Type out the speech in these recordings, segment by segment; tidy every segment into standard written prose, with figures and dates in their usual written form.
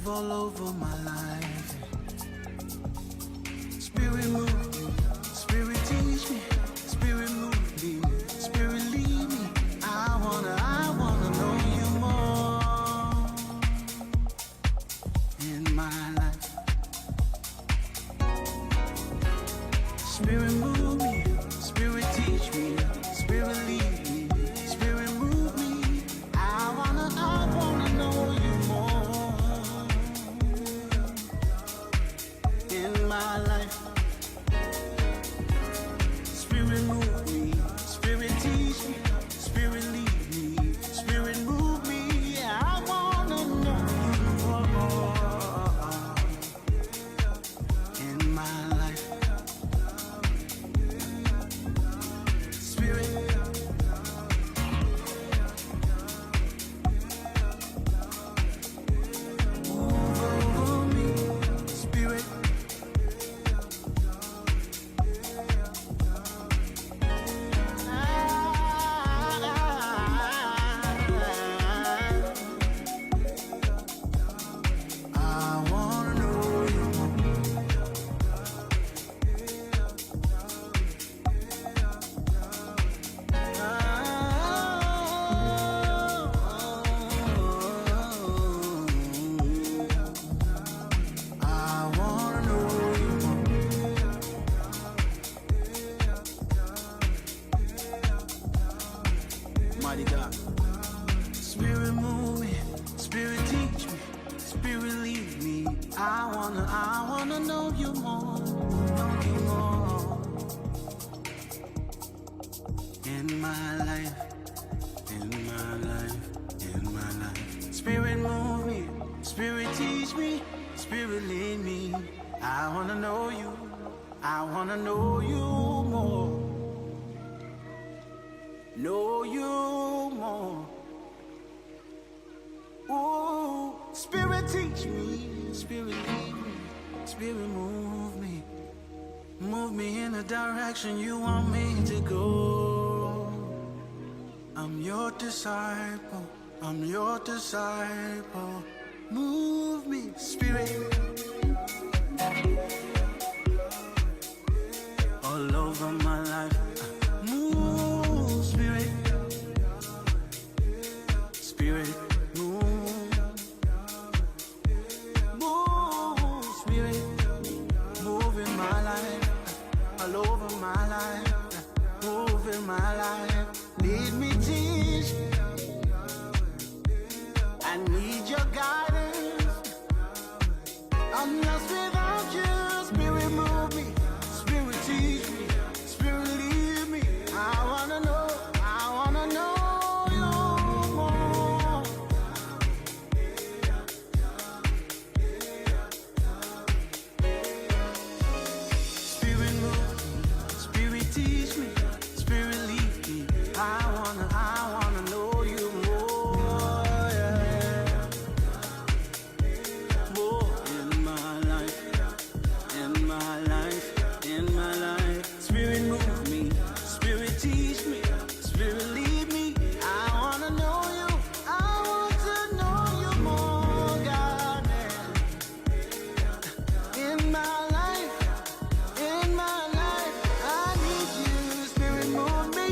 move all over my life. Spirit move me, Spirit teach me, Spirit move me, Spirit lead me. I wanna know you more in my life. Spirit move me, Spirit teach me, Spirit lead me, Spirit move me. I wanna know you more in my life. Spirit move me, Spirit teach me, Spirit lead me, Spirit move me. I wanna know you more in my life. Spirit. Move over me, Spirit. I wanna know you I wanna know you Mighty God. Spirit move me, Spirit teach me, Spirit lead me. I wanna know you more, in my life, in my life, in my life. Spirit move me, Spirit teach me, Spirit lead me. I wanna know you, I wanna know you more, know you more. Ooh, Spirit teach me, Spirit lead me, Spirit move me in the direction you want me to go. I'm your disciple, I'm your disciple. Move me, Spirit, all over my life. Move, Spirit, Spirit, move, Spirit, move in my life, all over my life, move in my life. Lead me, teach me. I need your guidance. I'm lost without you. Spirit move me, Spirit teach me, Spirit lead me. I wanna know you more. Spirit move me, Spirit teach me, Spirit lead me. I wanna know you more, yeah. More in my life, in my life, in my life. Spirit move me, Spirit teach me, Spirit lead me. I wanna know you, I want to know you more, God, man. In my life, I need you. Spirit move me,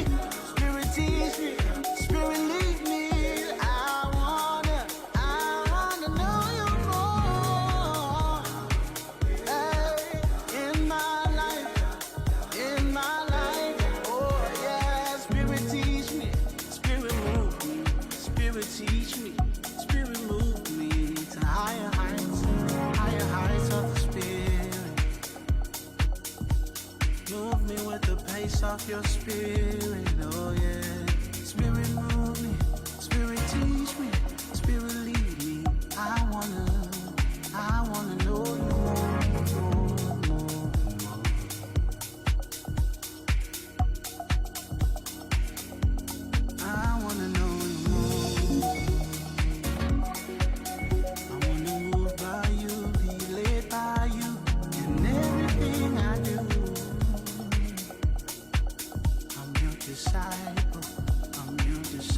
Spirit teach me, Spirit lead me. I wanna know you more. Hey, in my life, oh yeah. Spirit teach me, Spirit move me, Spirit teach me, Spirit move me to higher heights of the Spirit. Move me with the pace of your Spirit, oh yeah. Spirit move me, Spirit teach me, Spirit lead me. I wanna know you more. I wanna know you more. I wanna move by you, be led by you in everything I do. I'm your disciple, I'm your disciple.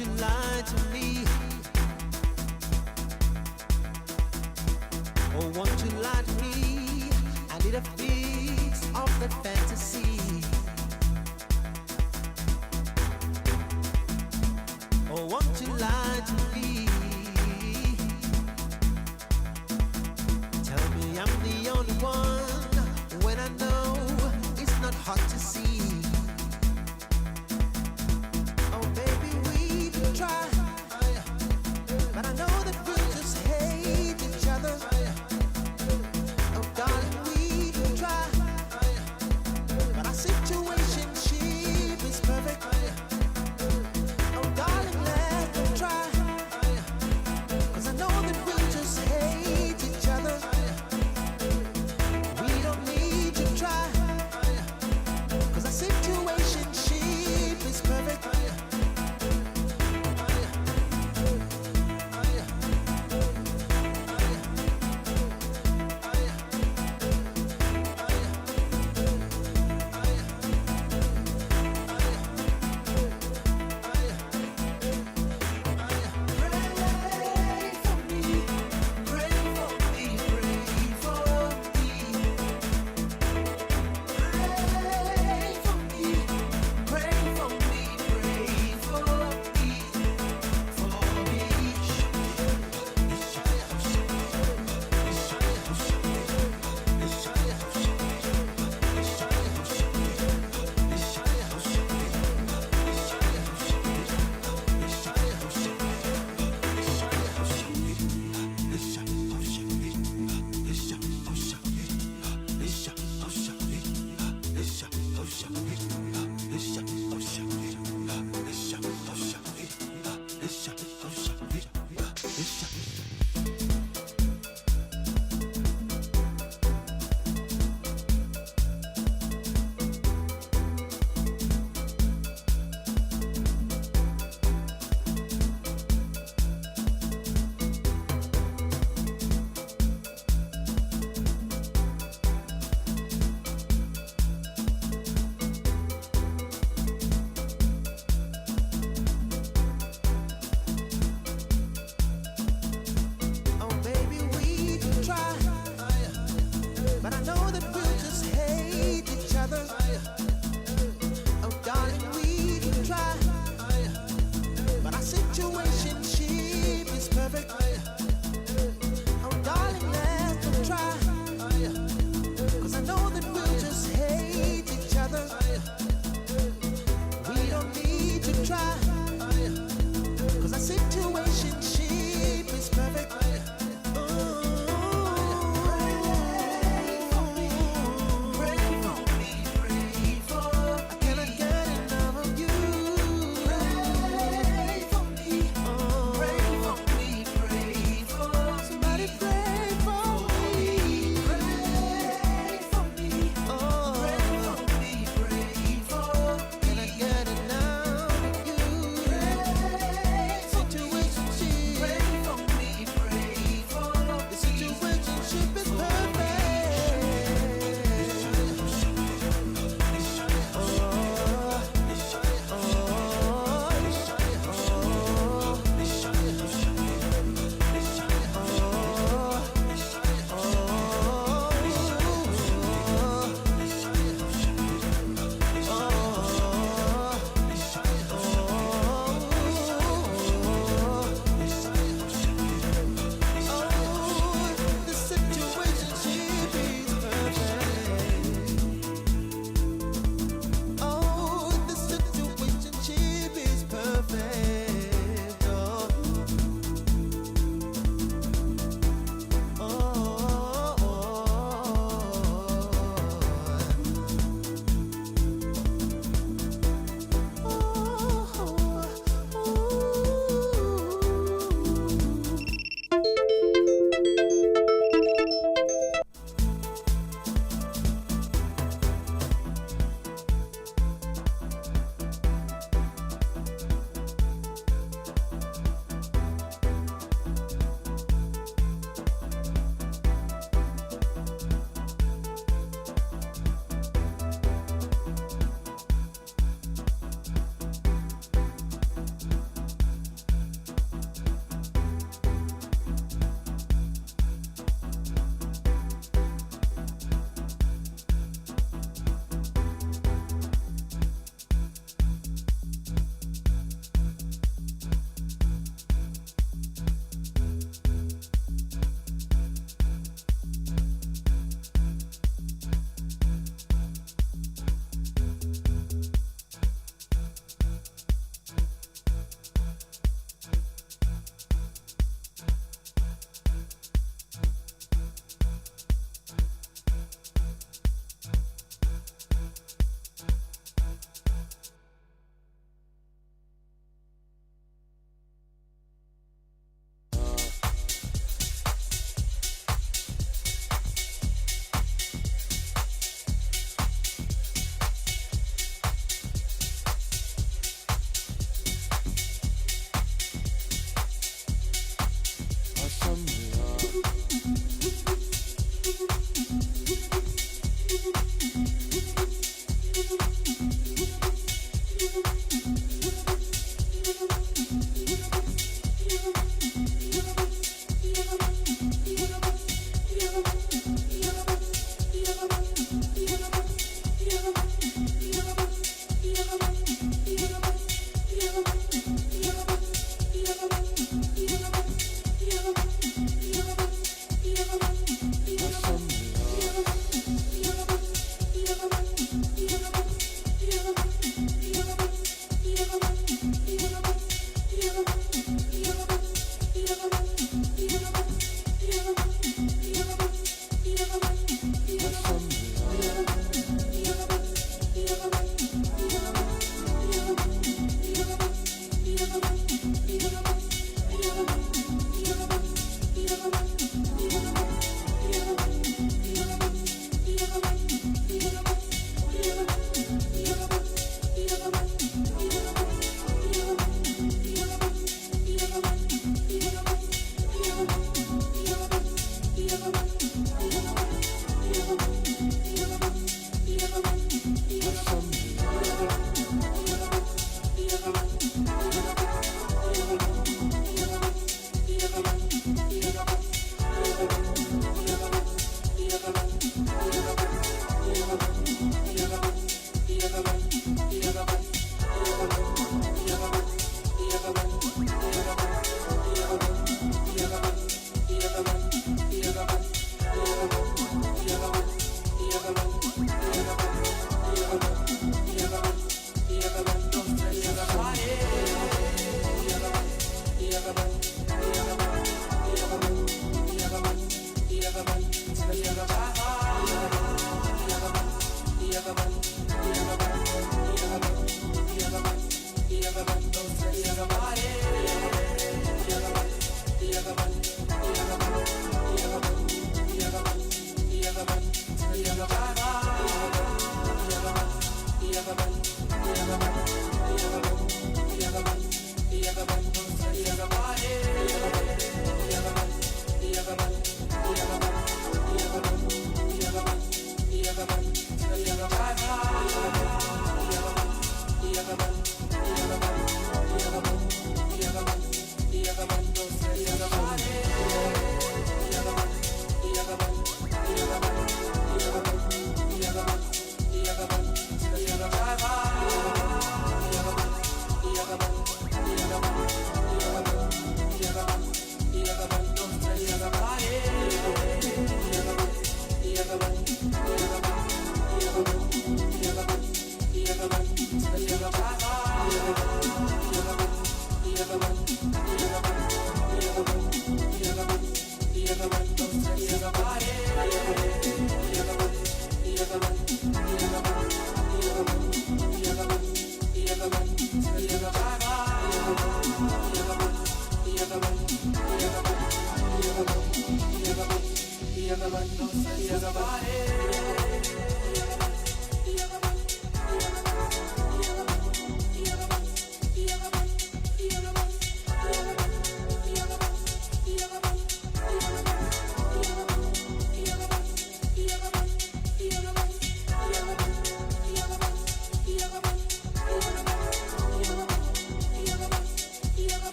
you lie to me? Oh, won't you lie to me? I need a fix of that fantasy. Oh, won't you lie to me? Tell me I'm the only one when I know it's not hard to see. Oh, baby, we can try, but I know that we'll just hate each other. Oh, darling, we can try, but I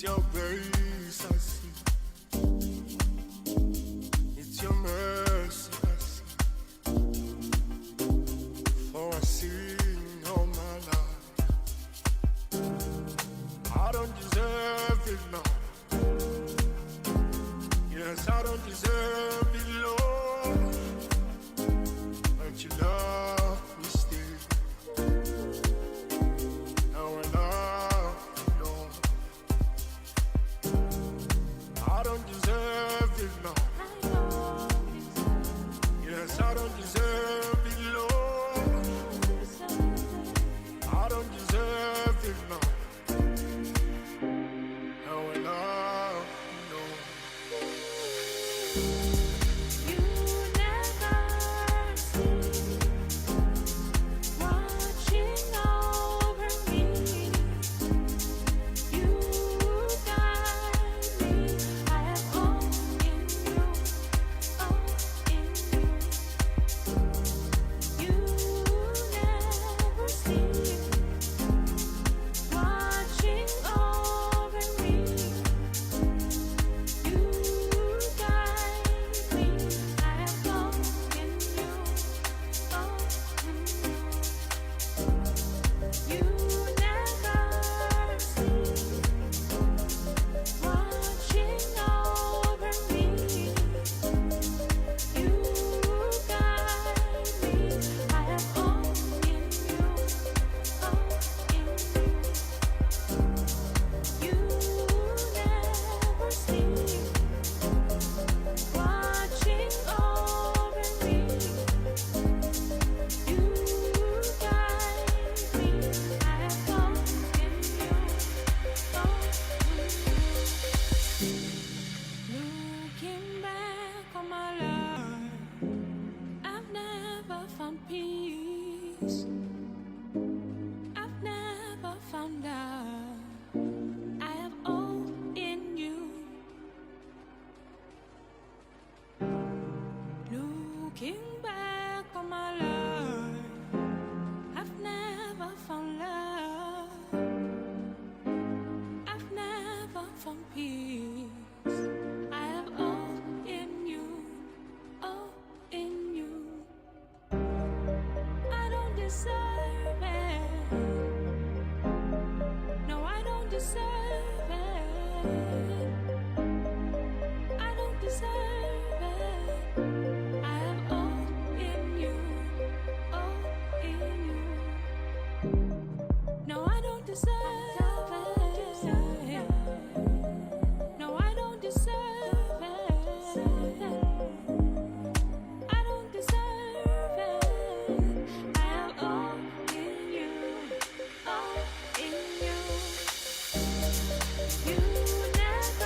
It's your grace I see. It's your mercy I see. For I sing all my life. I don't deserve it, no. Yes, I don't deserve it, Lord. But you love me still. Now I love you, Lord. I don't deserve it, no. Yes, I don't deserve it, Lord. I don't deserve it, no. Now I love you, Lord. You never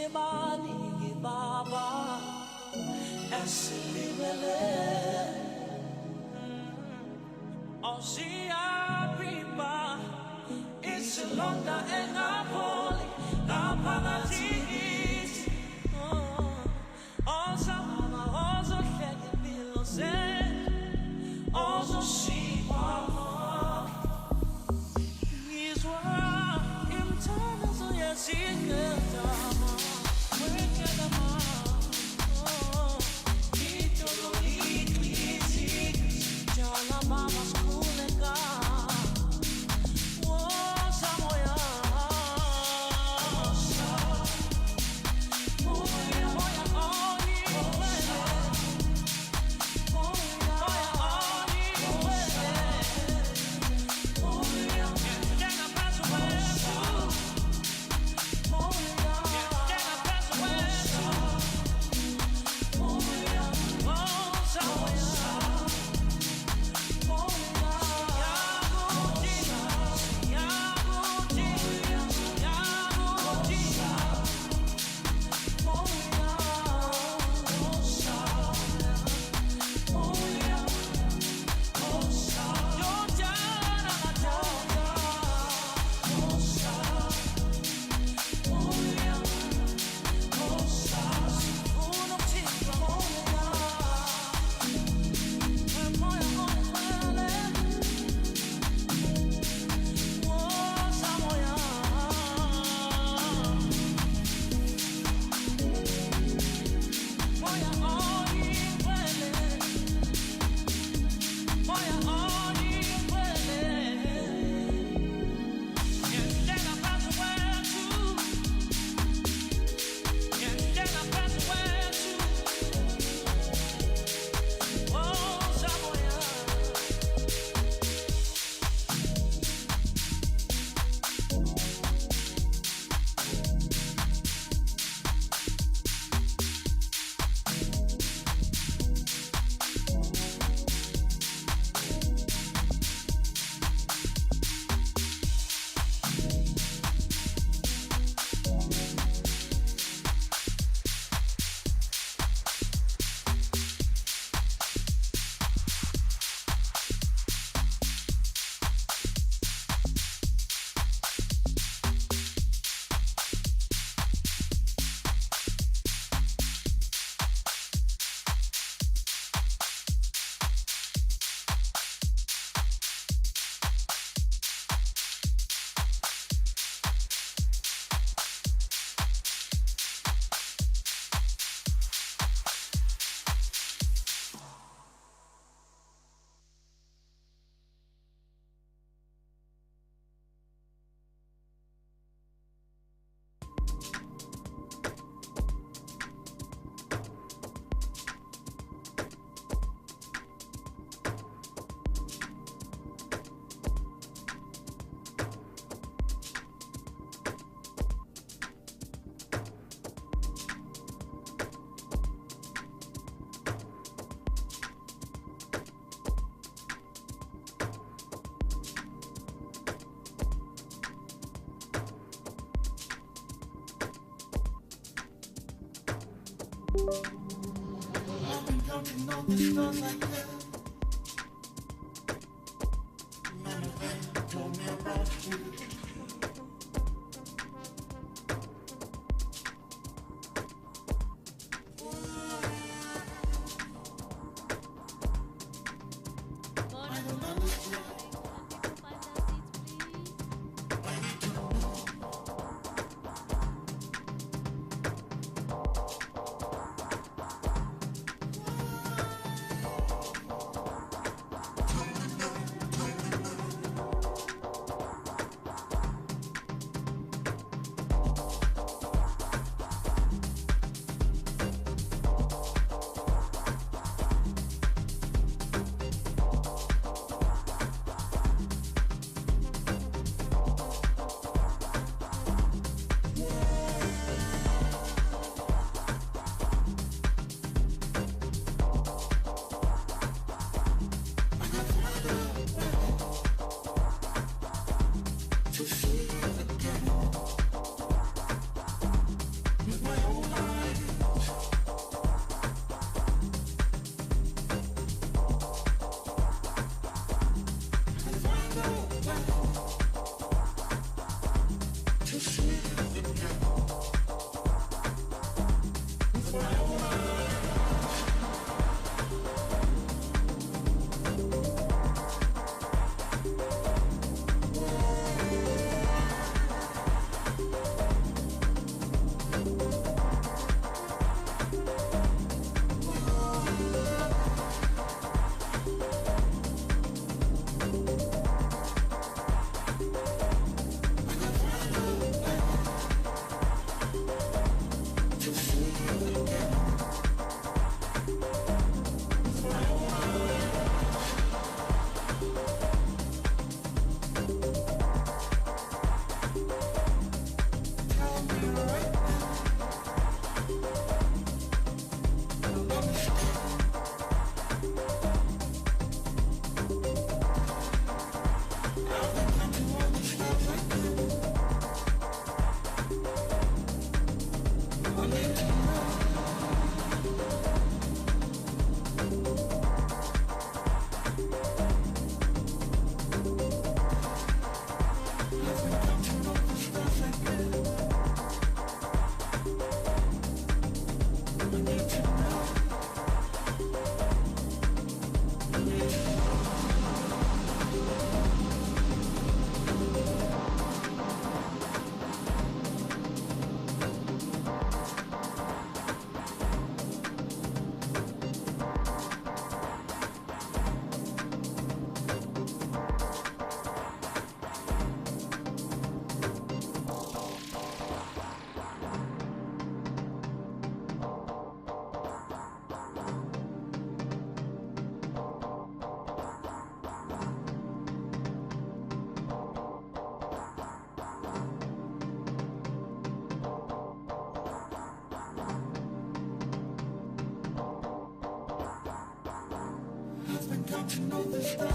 Sebani Baba Esilibele Osia Pipa It's a Londa and Napoli Apalatis Osa Mama Oso Shaggy Pilose Oso Siwa Iswa Imtana So Yasika Counting all the stars like that. None of them told me about you. I don't understand. I need to know. got to know this stuff.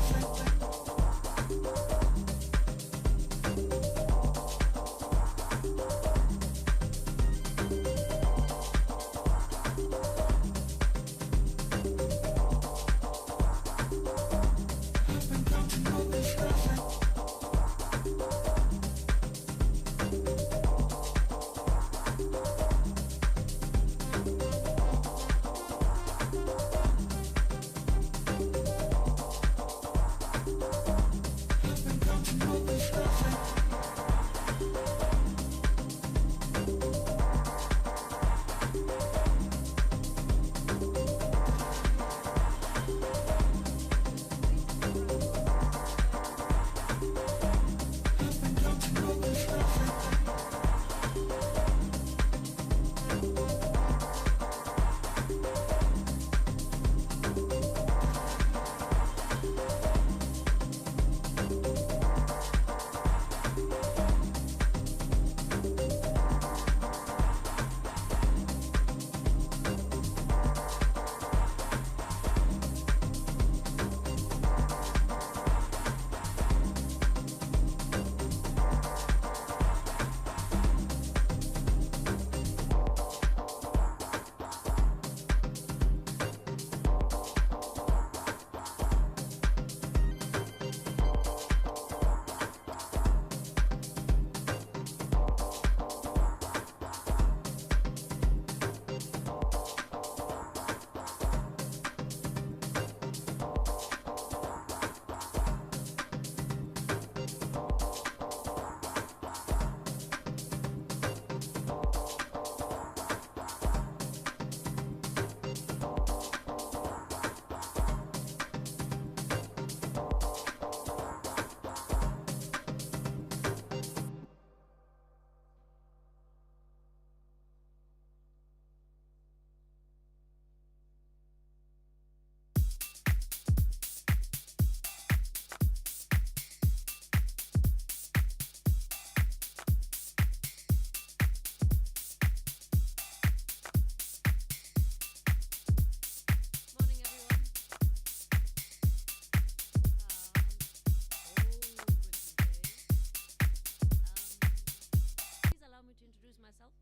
Myself.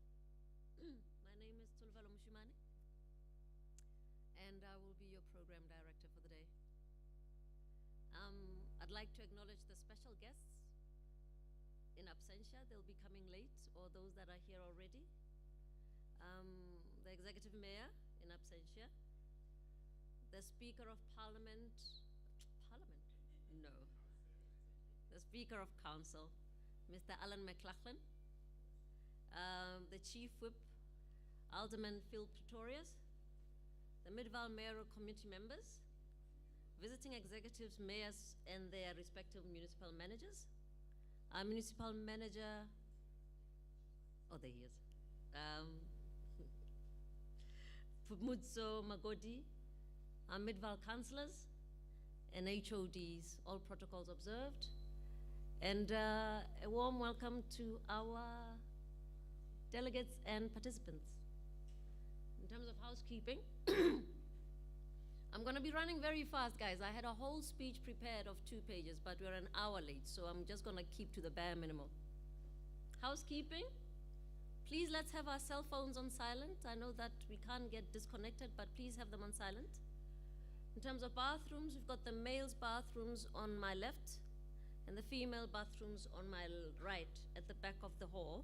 My name is Tulvelo Mushimani, and I will be your program director for the day. I'd like to acknowledge the special guests in absentia. They'll be coming late, or those that are here already. The executive mayor in absentia, the Speaker of Parliament, no, the Speaker of Council, Mr. Alan McLachlan, the Chief Whip, Alderman Phil Pretorius, the Midvaal mayoral committee members, visiting executives, mayors, and their respective municipal managers, our municipal manager, oh, there he is, Pumutso Magodi, our Midvaal councillors, and HODs, all protocols observed, and a warm welcome to our delegates and participants. In terms of housekeeping, I'm gonna be running very fast, guys. I had a whole speech prepared of 2 pages, but we're an hour late, so I'm just gonna keep to the bare minimum. Housekeeping, please let's have our cell phones on silent. I know that we can't get disconnected, but please have them on silent. In terms of bathrooms, we've got the male's bathrooms on my left and the female bathrooms on my right at the back of the hall.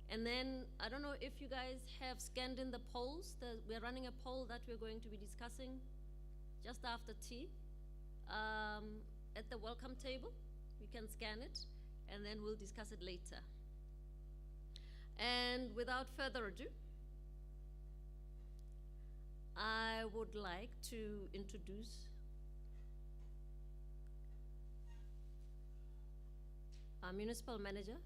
And then, I don't know if you guys have scanned in the polls. We're running a poll that we're going to be discussing just after tea at the welcome table. You can scan it, and then we'll discuss it later. And without further ado, I would like to introduce our municipal manager,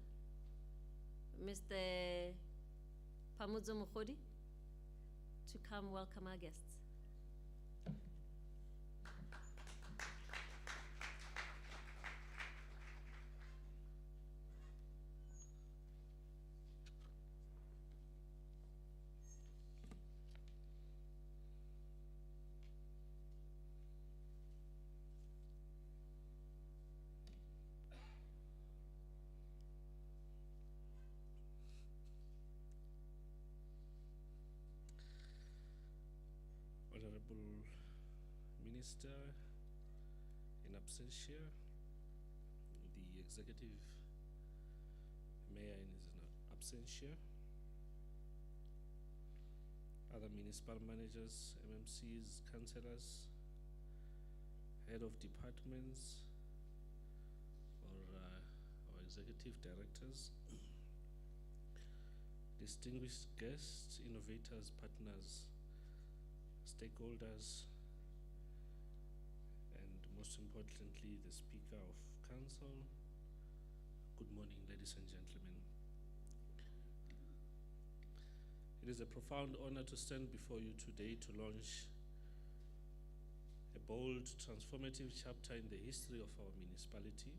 Mr. Pamudzo Mukhodi, to come welcome our guests. Honorable Minister in absentia, the Executive Mayor in his absentia, other municipal managers, MMCs, councillors, head of departments, or executive directors, distinguished guests, innovators, partners, stakeholders, and most importantly, the Speaker of Council. Good morning, ladies and gentlemen. It is a profound honor to stand before you today to launch a bold, transformative chapter in the history of our municipality,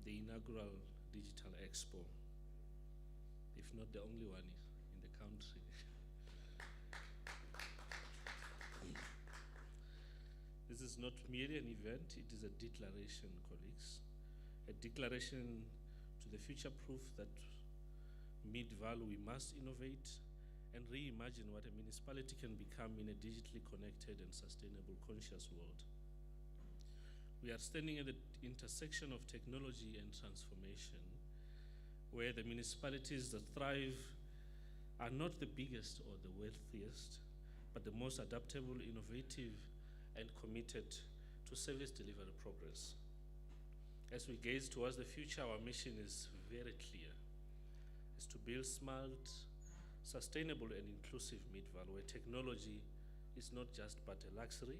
the Inaugural Digital Expo, if not the only one in the country. This is not merely an event, it is a declaration, colleagues. A declaration to the future proof that Midvaal, we must innovate and reimagine what a municipality can become in a digitally connected and sustainable conscious world. We are standing at the intersection of technology and transformation, where the municipalities that thrive are not the biggest or the wealthiest, but the most adaptable, innovative, and committed to service delivery progress. As we gaze towards the future, our mission is very clear. It's to build smart, sustainable, and inclusive Midvaal, where technology is not just but a luxury,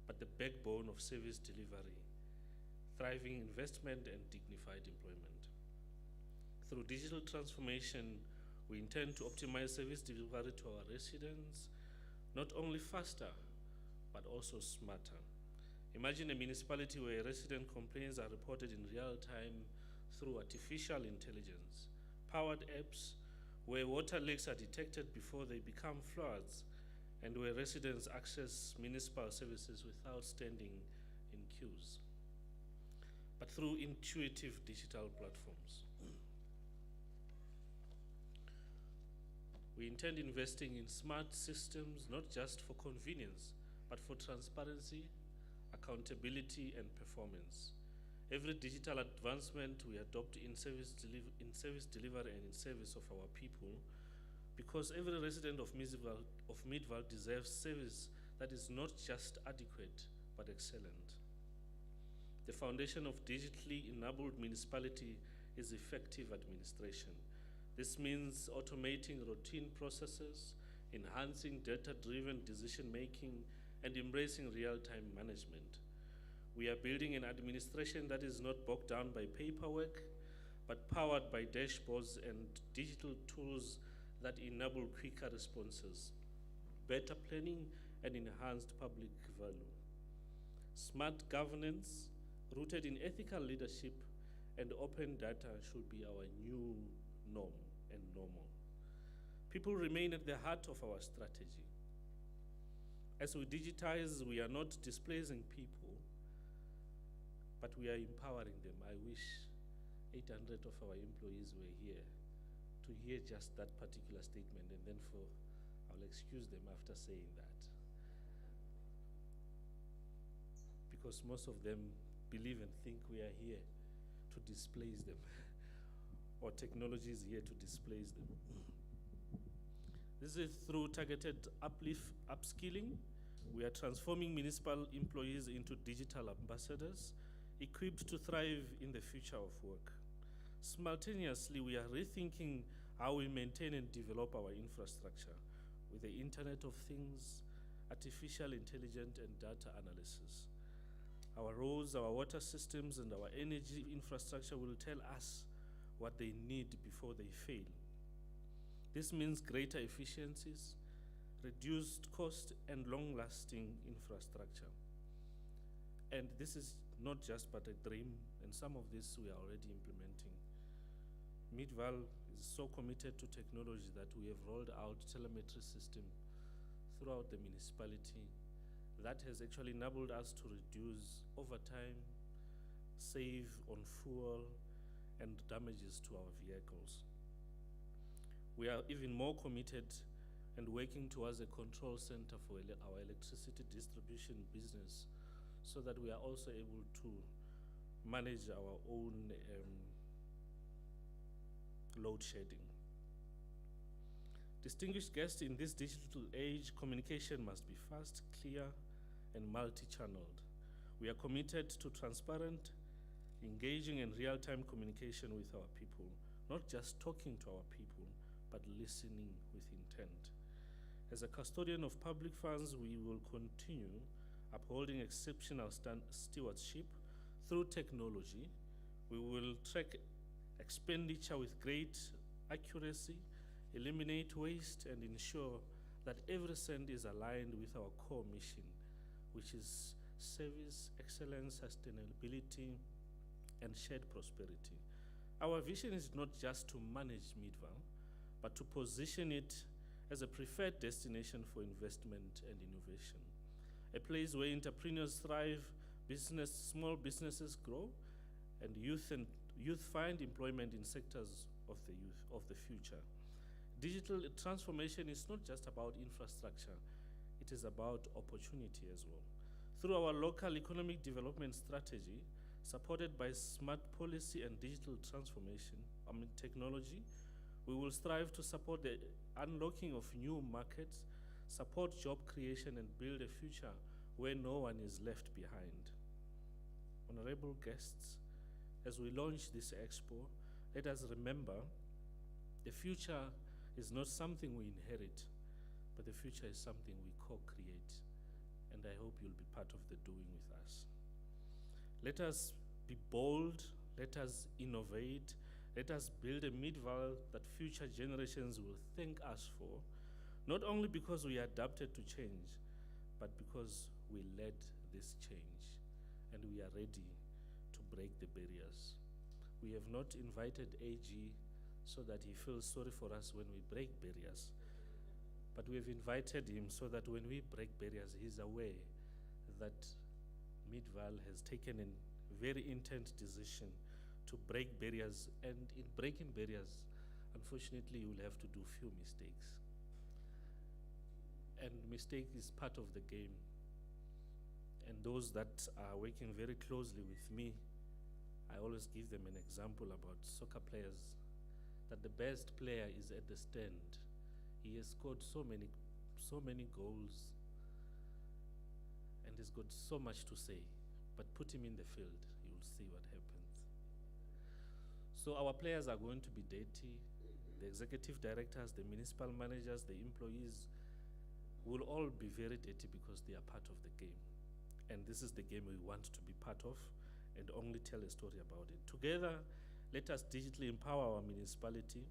but the backbone of service delivery, thriving investment, and dignified employment. Through digital transformation, we intend to optimize service delivery to our residents, not only faster, but also smarter. Imagine a municipality where resident complaints are reported in real time through artificial intelligence, powered apps, where water leaks are detected before they become floods, and where residents access municipal services without standing in queues, but through intuitive digital platforms. We intend investing in smart systems, not just for convenience, but for transparency, accountability, and performance. Every digital advancement we adopt in service delivery and in service of our people, because every resident of Midvaal deserves service that is not just adequate, but excellent. The foundation of digitally enabled municipality is effective administration. This means automating routine processes, enhancing data-driven decision-making, and embracing real-time management. We are building an administration that is not bogged down by paperwork, but powered by dashboards and digital tools that enable quicker responses, better planning, and enhanced public value. Smart governance, rooted in ethical leadership and open data, should be our new norm and normal. People remain at the heart of our strategy. As we digitize, we are not displacing people, but we are empowering them. I wish 800 of our employees were here to hear just that particular statement, and then I'll excuse them after saying that. Because most of them believe and think we are here to displace them, or technology is here to displace them. This is through targeted upskilling. We are transforming municipal employees into digital ambassadors, equipped to thrive in the future of work. Simultaneously, we are rethinking how we maintain and develop our infrastructure with the Internet of Things, artificial intelligence, and data analysis. Our roads, our water systems, and our energy infrastructure will tell us what they need before they fail. This means greater efficiencies, reduced cost, and long-lasting infrastructure. And this is not just but a dream, and some of this we are already implementing. Midvaal is so committed to technology that we have rolled out telemetry system throughout the municipality that has actually enabled us to reduce overtime, save on fuel, and damages to our vehicles. We are even more committed and working towards a control center for our electricity distribution business so that we are also able to manage our own load shedding. Distinguished guests, in this digital age, communication must be fast, clear, and multi-channeled. We are committed to transparent, engaging, and real-time communication with our people, not just talking to our people, but listening with intent. As a custodian of public funds, we will continue upholding exceptional stewardship through technology. We will track expenditure with great accuracy, eliminate waste, and ensure that every cent is aligned with our core mission, which is service, excellence, sustainability, and shared prosperity. Our vision is not just to manage Midvaal, but to position it as a preferred destination for investment and innovation. A place where entrepreneurs thrive, small businesses grow, and youth find employment in sectors of the future. Digital transformation is not just about infrastructure, it is about opportunity as well. Through our local economic development strategy, supported by smart policy and digital transformation, technology, we will strive to support the unlocking of new markets, support job creation, and build a future where no one is left behind. Honorable guests, as we launch this Expo, let us remember the future is not something we inherit, but the future is something we co-create. And I hope you'll be part of the doing with us. Let us be bold, let us innovate, let us build a Midvaal that future generations will thank us for, not only because we adapted to change, but because we led this change and we are ready to break the barriers. We have not invited AG so that he feels sorry for us when we break barriers, but we have invited him so that when we break barriers, he's aware that Midvaal has taken a very intent decision to break barriers, and in breaking barriers, unfortunately, you will have to do few mistakes. And mistake is part of the game. And those that are working very closely with me, I always give them an example about soccer players, that the best player is at the stand. He has scored so many goals, and he's got so much to say, but put him in the field, you'll see what happens. So our players are going to be dirty. The executive directors, the municipal managers, the employees will all be very dirty because they are part of the game. And this is the game we want to be part of and only tell a story about it. Together, let us digitally empower our municipality,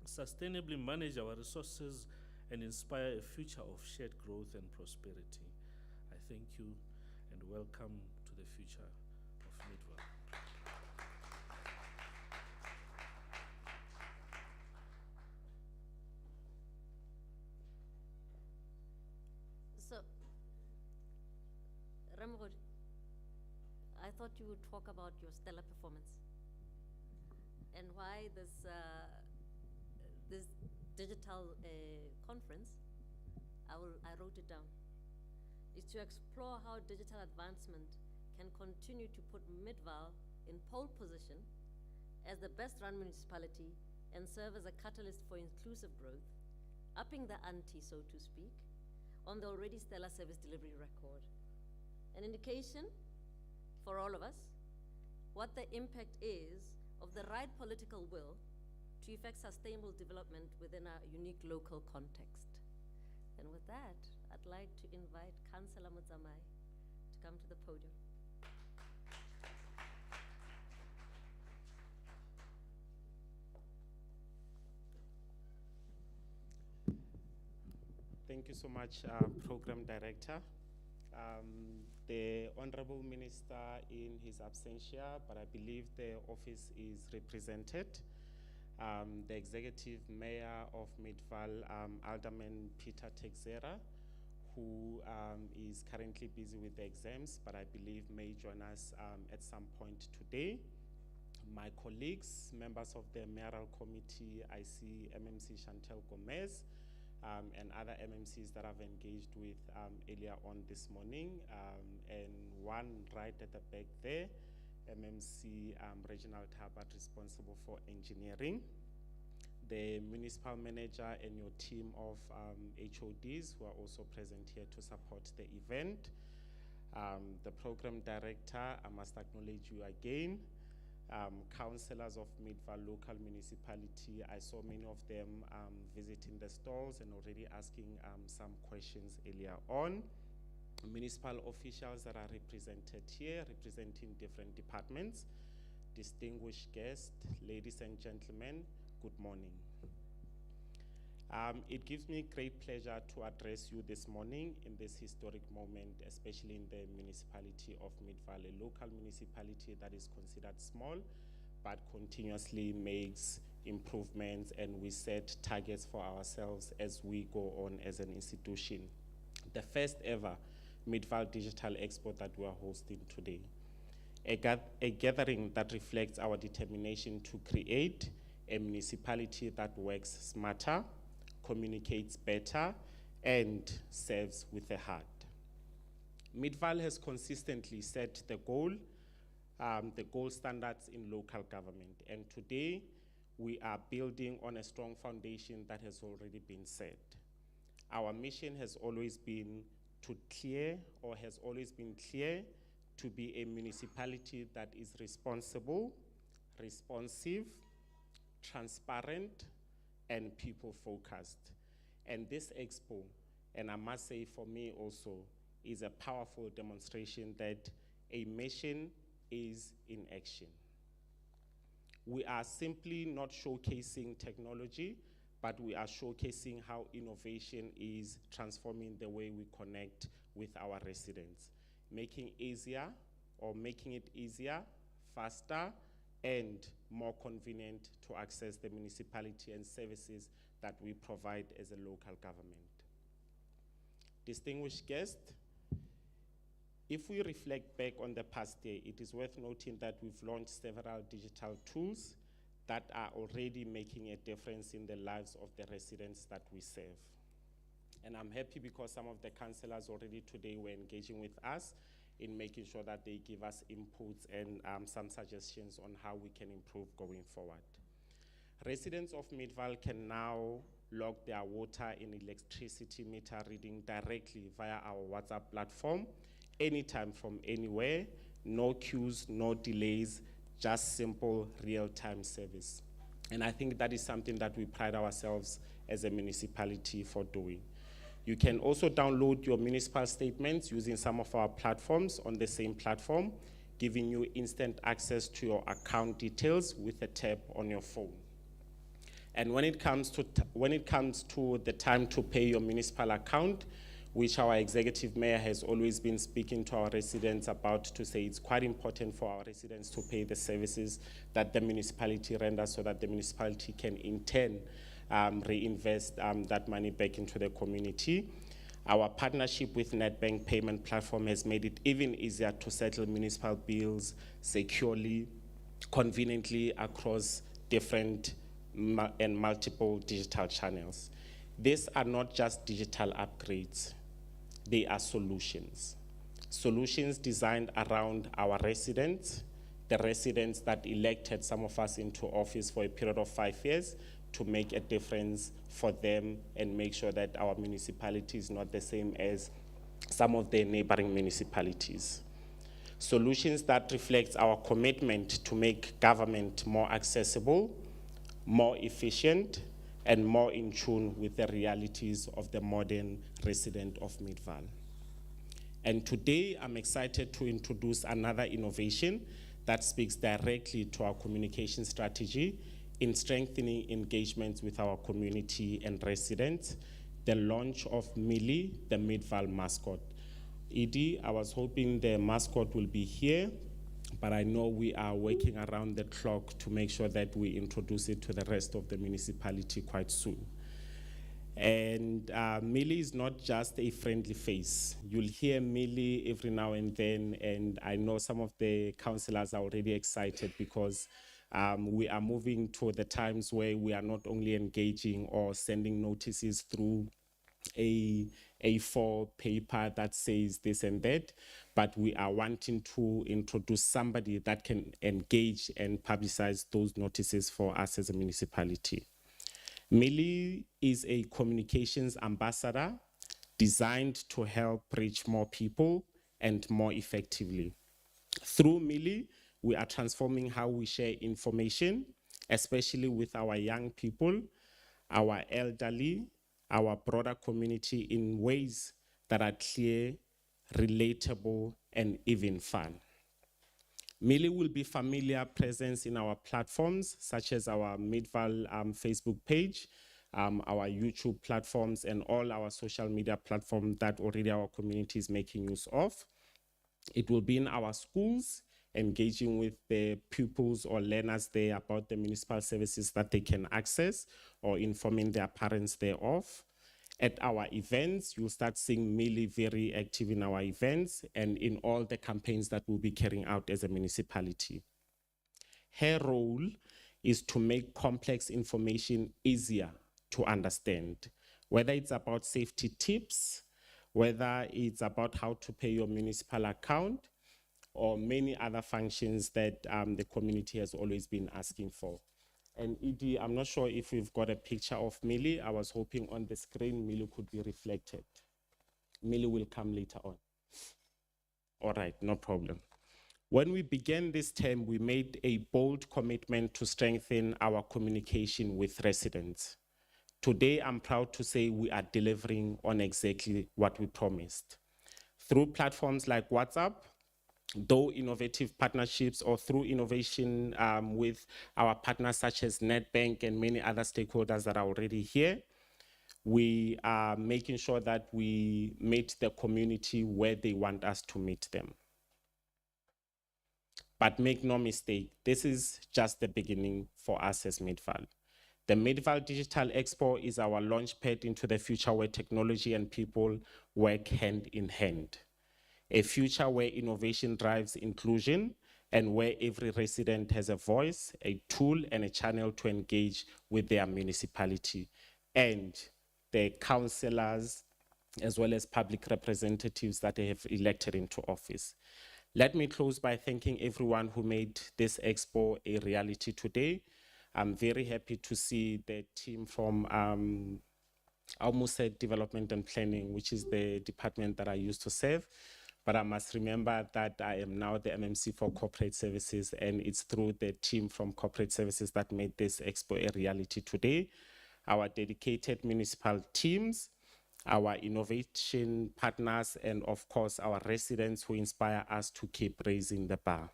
sustainably manage our resources, and inspire a future of shared growth and prosperity. I thank you and welcome to the future of Midvaal. So, Ramgod, I thought you would talk about your stellar performance and why this digital conference, I wrote it down, is to explore how digital advancement can continue to put Midvaal in pole position as the best run municipality and serve as a catalyst for inclusive growth, upping the ante, so to speak, on the already stellar service delivery record. An indication for all of us what the impact is of the right political will to effect sustainable development within a unique local context. And with that, I'd like to invite Councillor Mutsamai to come to the podium. Thank you so much, Program Director. The Honorable Minister in his absentia, but I believe the office is represented. The Executive Mayor of Midvaal, Alderman Peter Texera, who is currently busy with the exams, but I believe may join us at some point today. My colleagues, members of the Mayoral Committee, I see MMC Chantel Gomez, and other MMCs that I've engaged with earlier on this morning, and one right at the back there, MMC Reginald Tabat, responsible for engineering, the municipal manager and your team of HODs who are also present here to support the event. The program director, I must acknowledge you again. Councillors of Midvaal local municipality, I saw many of them visiting the stalls and already asking some questions earlier on. Municipal officials that are represented here, representing different departments. Distinguished guests, ladies and gentlemen, good morning. It gives me great pleasure to address you this morning in this historic moment, especially in the municipality of Midvaal, a local municipality that is considered small, but continuously makes improvements, and we set targets for ourselves as we go on as an institution. The first ever Midvaal Digital Expo that we are hosting today. A gathering that reflects our determination to create a municipality that works smarter, communicates better, and serves with a heart. Midvaal has consistently set the gold standards in local government, and today we are building on a strong foundation that has already been set. Our mission has always been clear to be a municipality that is responsible, responsive, transparent, and people-focused. And this Expo, and I must say for me also, is a powerful demonstration that a mission is in action. We are simply not showcasing technology, but we are showcasing how innovation is transforming the way we connect with our residents, making it easier, faster, and more convenient to access the municipality and services that we provide as a local government. Distinguished guests, if we reflect back on the past year, it is worth noting that we've launched several digital tools that are already making a difference in the lives of the residents that we serve. And I'm happy because some of the councillors already today were engaging with us in making sure that they give us inputs and some suggestions on how we can improve going forward. Residents of Midvaal can now log their water and electricity meter reading directly via our WhatsApp platform, anytime from anywhere, no queues, no delays, just simple real-time service. And I think that is something that we pride ourselves as a municipality for doing. You can also download your municipal statements using some of our platforms on the same platform, giving you instant access to your account details with a tap on your phone. And when it comes to the time to pay your municipal account, which our executive mayor has always been speaking to our residents about, to say it's quite important for our residents to pay the services that the municipality renders so that the municipality can in turn reinvest that money back into the community. Our partnership with NetBank payment platform has made it even easier to settle municipal bills securely, conveniently across different and multiple digital channels. These are not just digital upgrades, they are solutions. Solutions designed around our residents, the residents that elected some of us into office for a period of 5 years, to make a difference for them and make sure that our municipality is not the same as some of the neighboring municipalities. Solutions that reflect our commitment to make government more accessible, more efficient, and more in tune with the realities of the modern resident of Midvaal. And today, I'm excited to introduce another innovation that speaks directly to our communication strategy in strengthening engagements with our community and residents, the launch of Millie, the Midvaal mascot. Edie, I was hoping the mascot will be here, but I know we are working around the clock to make sure that we introduce it to the rest of the municipality quite soon. And Millie is not just a friendly face. You'll hear Millie every now and then, and I know some of the councillors are already excited because We are moving to the times where we are not only engaging or sending notices through a A4 paper that says this and that, but we are wanting to introduce somebody that can engage and publicize those notices for us as a municipality. Millie is a communications ambassador designed to help reach more people and more effectively. Through Millie, we are transforming how we share information, especially with our young people, our elderly, our broader community in ways that are clear, relatable, and even fun. Millie will be familiar presence in our platforms, such as our Midvaal Facebook page, our YouTube platforms, and all our social media platforms that already our community is making use of. It will be in our schools, engaging with the pupils or learners there about the municipal services that they can access or informing their parents thereof. At our events, you'll start seeing Millie very active in our events and in all the campaigns that we'll be carrying out as a municipality. Her role is to make complex information easier to understand, whether it's about safety tips, whether it's about how to pay your municipal account, or many other functions that the community has always been asking for. And Edie, I'm not sure if we've got a picture of Millie. I was hoping on the screen Millie could be reflected. Millie will come later on. All right, no problem. When we began this term, we made a bold commitment to strengthen our communication with residents. Today, I'm proud to say we are delivering on exactly what we promised. Through platforms like WhatsApp, though innovative partnerships, or through innovation with our partners such as Nedbank and many other stakeholders that are already here, we are making sure that we meet the community where they want us to meet them. But make no mistake, this is just the beginning for us as Midvaal. The Midvaal Digital Expo is our launchpad into the future where technology and people work hand in hand. A future where innovation drives inclusion and where every resident has a voice, a tool, and a channel to engage with their municipality and the councillors as well as public representatives that they have elected into office. Let me close by thanking everyone who made this expo a reality today. I'm very happy to see the team from I almost said development and planning, which is the department that I used to serve. But I must remember that I am now the MMC for Corporate Services, and it's through the team from Corporate Services that made this expo a reality today. Our dedicated municipal teams, our innovation partners, and of course, our residents who inspire us to keep raising the bar.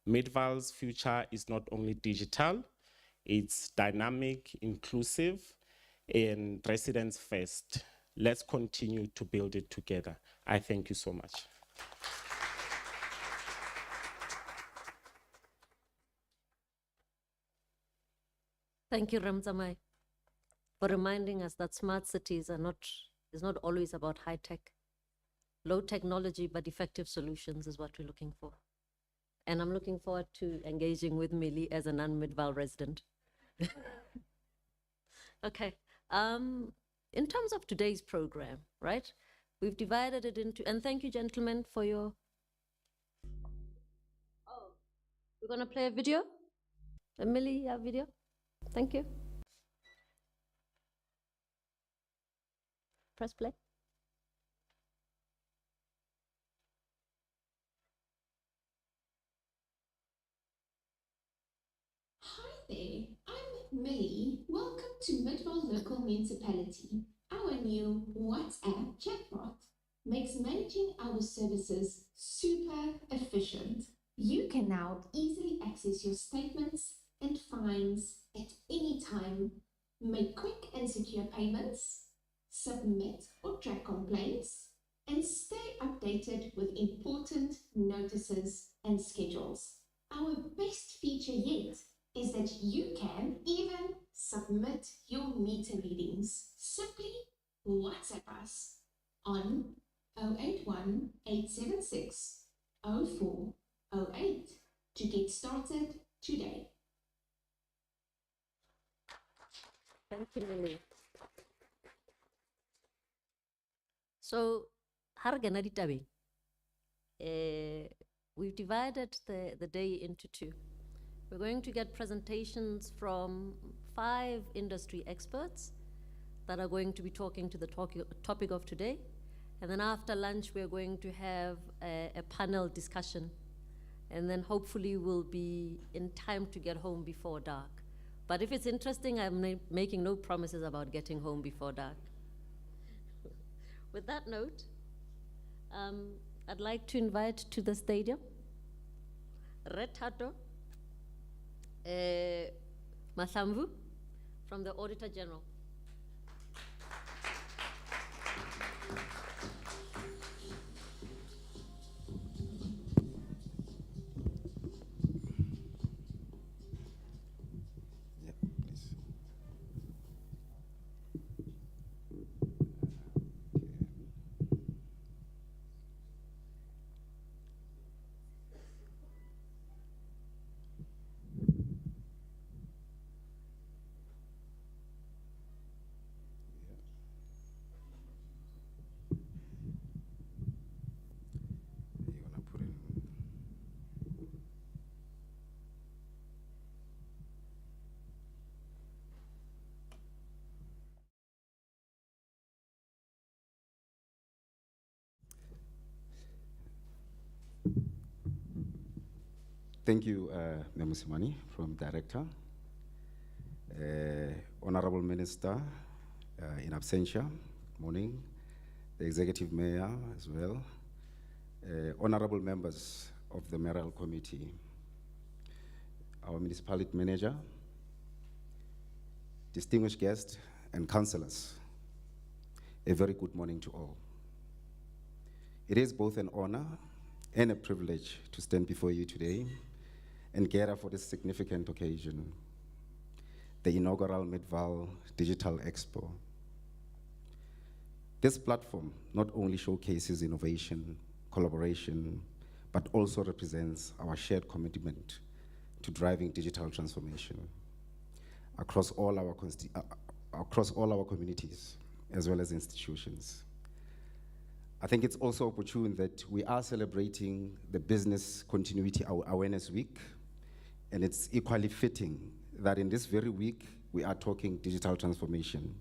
Midvaal's future is not only digital, it's dynamic, inclusive, and residents first. Let's continue to build it together. I thank you so much. Thank you, Ramzamai, for reminding us that smart cities is not always about high tech. Low technology, but effective solutions is what we're looking for. And I'm looking forward to engaging with Millie as a non-Midvaal resident. Okay. In terms of today's program, right? We've divided it into, and thank you, gentlemen, for your. Oh, we're gonna play a video? Millie, a video? Thank you. Press play. Hi there, I'm Millie. Welcome to Midvaal Local Municipality. Our new WhatsApp chatbot makes managing our services super efficient. You can now easily access your statements and fines at any time, make quick and secure payments, submit or track complaints, and stay updated with important notices and schedules. Our best feature yet is that you can even submit your meter readings. Simply WhatsApp us on 081 876 0408 to get started today. Thank you, Lily. So, hargana ditabeng. We've divided the day into two. We're going to get presentations from 5 industry experts that are going to be talking to the topic of today. And then after lunch, we're going to have a panel discussion. And then hopefully we'll be in time to get home before dark. But if it's interesting, I'm making no promises about getting home before dark. With that note, I'd like to invite to the stadium Retato Mahlamvu from the Auditor General. Yeah, please. You wanna put it in? Thank you, Memusimani, from Director. Honorable Minister, in absentia, morning. The Executive Mayor as well. Honorable members of the Mayoral Committee, our Municipality Manager, distinguished guests and councillors, a very good morning to all. It is both an honor and a privilege to stand before you today and gather for this significant occasion, the inaugural Midvaal Digital Expo. This platform not only showcases innovation, collaboration, but also represents our shared commitment to driving digital transformation across all our communities, as well as institutions. I think it's also opportune that we are celebrating the Business Continuity Awareness Week, and it's equally fitting that in this very week, we are talking digital transformation.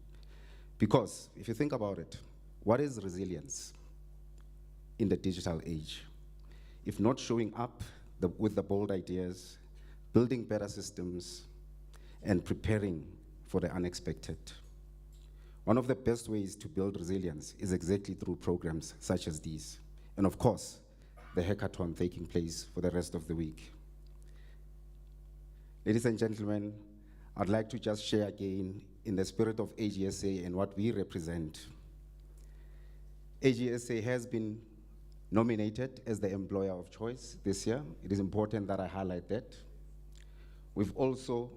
Because if you think about it, what is resilience in the digital age? If not showing up with the bold ideas, building better systems, and preparing for the unexpected. One of the best ways to build resilience is exactly through programs such as these. And of course, the hackathon taking place for the rest of the week. Ladies and gentlemen, I'd like to just share again in the spirit of AGSA and what we represent. AGSA has been nominated as the employer of choice this year. It is important that I highlight that. We've also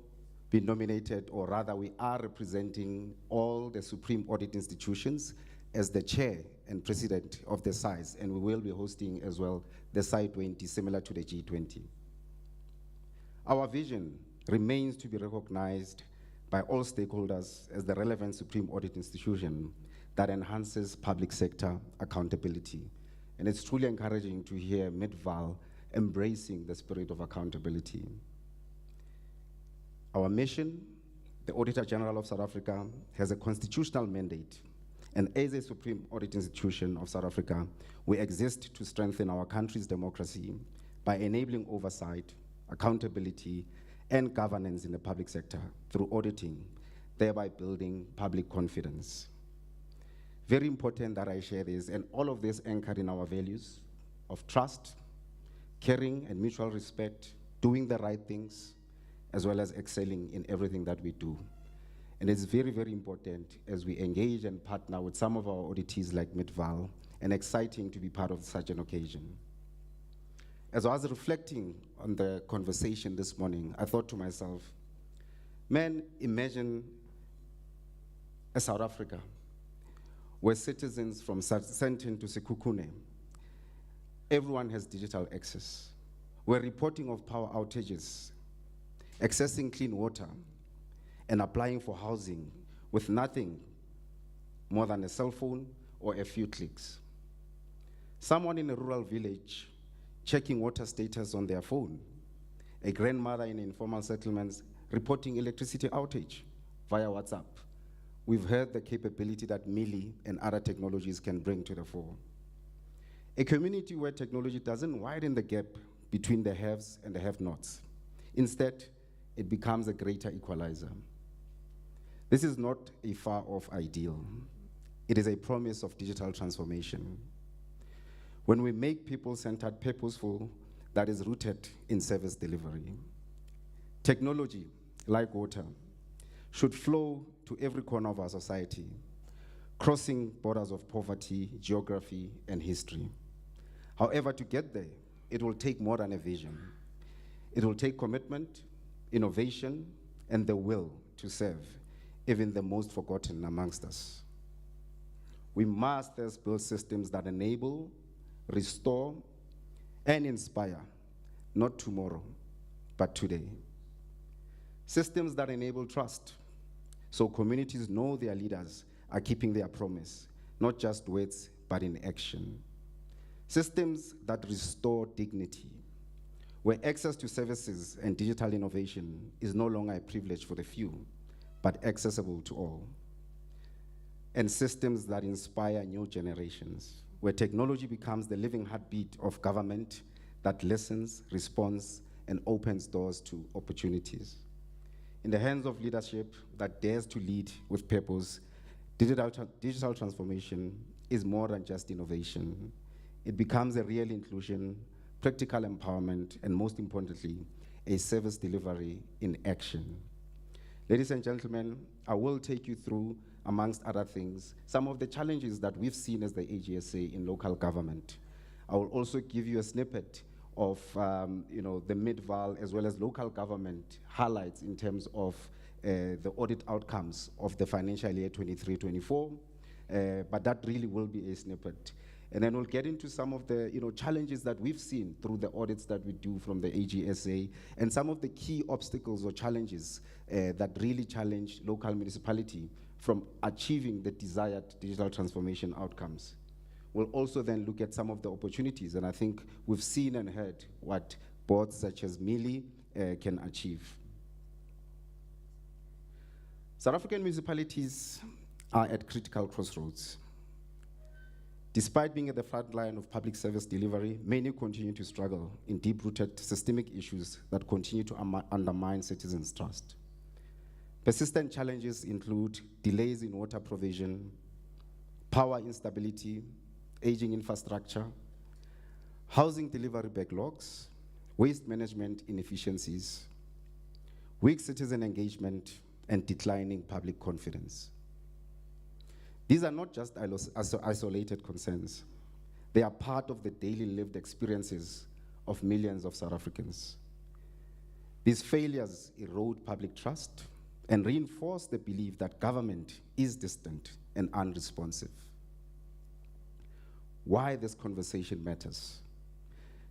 been nominated, or rather we are representing all the Supreme Audit institutions as the chair and president of the SAIS, and we will be hosting as well the SAI 20, similar to the G20. Our vision remains to be recognized by all stakeholders as the relevant Supreme Audit institution that enhances public sector accountability. And it's truly encouraging to hear Midvaal embracing the spirit of accountability. Our mission, the Auditor General of South Africa, has a constitutional mandate, and as a Supreme Audit institution of South Africa, we exist to strengthen our country's democracy by enabling oversight, accountability, and governance in the public sector through auditing, thereby building public confidence. Very important that I share this, and all of this anchored in our values of trust, caring and mutual respect, doing the right things, as well as excelling in everything that we do. And it's very, very important as we engage and partner with some of our auditees like Midvaal, and exciting to be part of such an occasion. As I was reflecting on the conversation this morning, I thought to myself, man, imagine a South Africa where citizens from Sandton to Sekhukhune, everyone has digital access, where reporting of power outages accessing clean water, and applying for housing with nothing more than a cell phone or a few clicks. Someone in a rural village checking water status on their phone. A grandmother in informal settlements reporting electricity outage via WhatsApp. We've heard the capability that Mili and other technologies can bring to the fore. A community where technology doesn't widen the gap between the haves and the have-nots. Instead, it becomes a greater equalizer. This is not a far-off ideal. It is a promise of digital transformation. When we make people-centered, purposeful, that is rooted in service delivery. Technology, like water, should flow to every corner of our society, crossing borders of poverty, geography, and history. However, to get there, it will take more than a vision. It will take commitment, innovation, and the will to serve even the most forgotten amongst us. We must thus build systems that enable, restore, and inspire, not tomorrow, but today. Systems that enable trust, so communities know their leaders are keeping their promise, not just words, but in action. Systems that restore dignity, where access to services and digital innovation is no longer a privilege for the few, but accessible to all. And systems that inspire new generations, where technology becomes the living heartbeat of government that listens, responds, and opens doors to opportunities. In the hands of leadership that dares to lead with purpose, digital transformation is more than just innovation. It becomes a real inclusion, practical empowerment, and most importantly, a service delivery in action. Ladies and gentlemen, I will take you through, amongst other things, some of the challenges that we've seen as the AGSA in local government. I will also give you a snippet of the Midvaal as well as local government highlights in terms of the audit outcomes of the financial year 23-24, but that really will be a snippet. And then we'll get into some of the challenges that we've seen through the audits that we do from the AGSA, and some of the key obstacles or challenges that really challenge local municipality from achieving the desired digital transformation outcomes. We'll also then look at some of the opportunities, and I think we've seen and heard what boards such as Mili can achieve. South African municipalities are at critical crossroads. Despite being at the front line of public service delivery, many continue to struggle in deep-rooted systemic issues that continue to undermine citizens' trust. Persistent challenges include delays in water provision, power instability, aging infrastructure, housing delivery backlogs, waste management inefficiencies, weak citizen engagement, and declining public confidence. These are not just isolated concerns. They are part of the daily lived experiences of millions of South Africans. These failures erode public trust and reinforce the belief that government is distant and unresponsive. Why this conversation matters.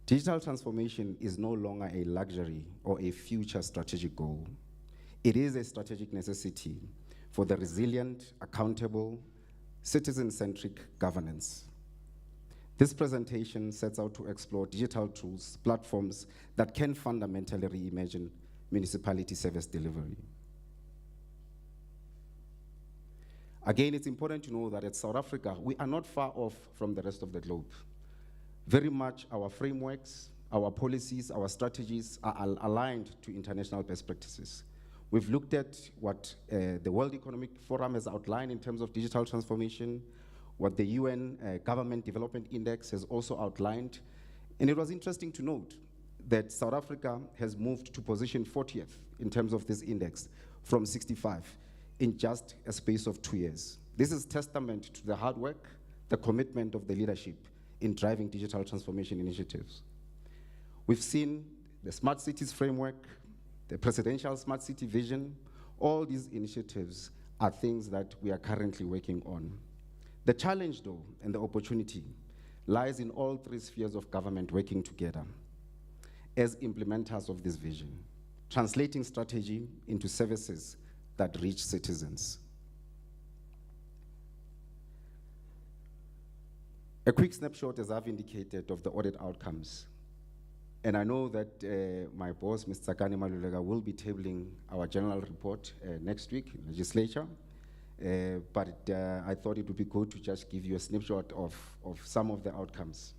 Digital transformation is no longer a luxury or a future strategic goal. It is a strategic necessity for the resilient, accountable, citizen-centric governance. This presentation sets out to explore digital tools, platforms that can fundamentally reimagine municipality service delivery. Again, it's important to know that at South Africa, we are not far off from the rest of the globe. Very much our frameworks, our policies, our strategies are aligned to international best practices. We've looked at what the World Economic Forum has outlined in terms of digital transformation, what the UN Government Development Index has also outlined. And it was interesting to note that South Africa has moved to position 40th in terms of this index from 65 in just a space of 2 years. This is testament to the hard work, the commitment of the leadership in driving digital transformation initiatives. We've seen the Smart Cities Framework, the Presidential Smart City Vision. All these initiatives are things that we are currently working on. The challenge, though, and the opportunity lies in all three spheres of government working together as implementers of this vision. translating strategy into services that reach citizens. A quick snapshot, as I've indicated, of the audit outcomes. And I know that my boss, Mr. Sakane Malulega, will be tabling our general report next week in legislature. But I thought it would be good to just give you a snapshot of some of the outcomes.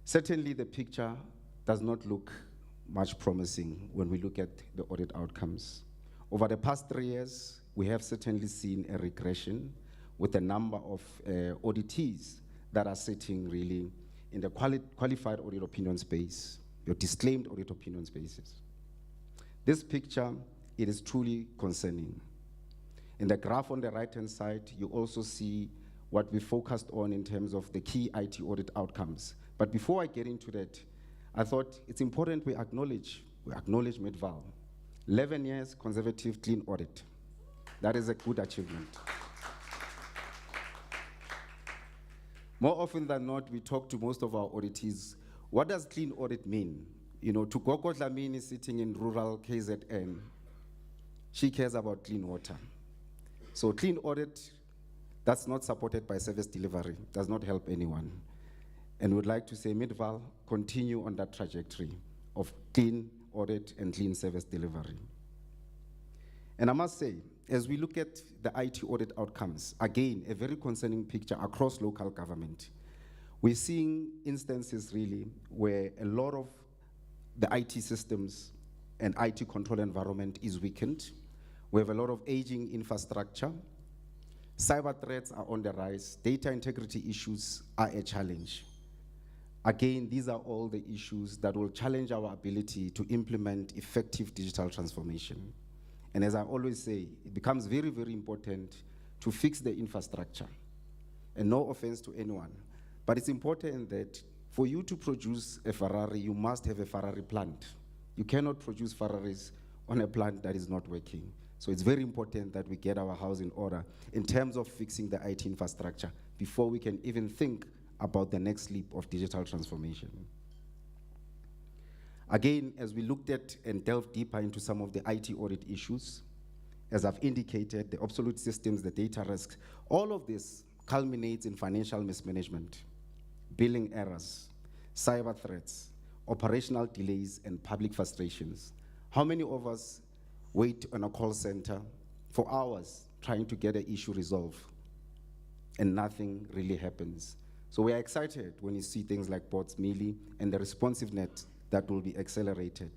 Certainly, the picture does not look much promising when we look at the audit outcomes. Over the past 3 years, we have certainly seen a regression with the number of auditees that are sitting really in the qualified audit opinion space, your disclaimed audit opinion spaces. This picture, it is truly concerning. In the graph on the right-hand side, you also see what we focused on in terms of the key IT audit outcomes. But before I get into that, I thought it's important we acknowledge Midvaal. 11 years conservative clean audit. That is a good achievement. More often than not, we talk to most of our auditees, what does clean audit mean? You know, to Gogo Dlamini sitting in rural KZN, she cares about clean water. So clean audit that's not supported by service delivery does not help anyone. And we'd like to say, Midvaal, continue on that trajectory of clean audit and clean service delivery. And I must say, as we look at the IT audit outcomes, again, a very concerning picture across local government. We're seeing instances really where a lot of the IT systems and IT control environment is weakened. We have a lot of aging infrastructure. Cyber threats are on the rise. Data integrity issues are a challenge. Again, these are all the issues that will challenge our ability to implement effective digital transformation. And as I always say, it becomes very, very important to fix the infrastructure. And no offense to anyone, but it's important that for you to produce a Ferrari, you must have a Ferrari plant. You cannot produce Ferraris on a plant that is not working. So it's very important that we get our house in order in terms of fixing the IT infrastructure before we can even think about the next leap of digital transformation. Again, as we looked at and delved deeper into some of the IT audit issues, as I've indicated, the obsolete systems, the data risks, all of this culminates in financial mismanagement, billing errors, cyber threats, operational delays, and public frustrations. How many of us wait on a call center for hours trying to get an issue resolved and nothing really happens? So we are excited when you see things like bots, Mealy, and the responsiveness that will be accelerated.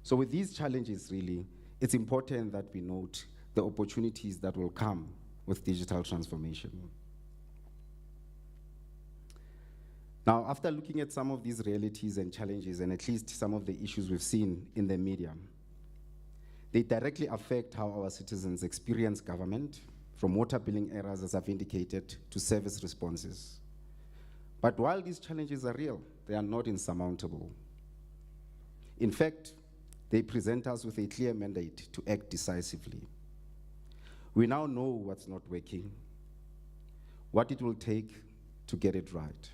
So with these challenges, really, it's important that we note the opportunities that will come with digital transformation. Now, after looking at some of these realities and challenges, and at least some of the issues we've seen in the media, they directly affect how our citizens experience government, from water billing errors, as I've indicated, to service responses. But while these challenges are real, they are not insurmountable. In fact, they present us with a clear mandate to act decisively. We now know what's not working, what it will take to get it right.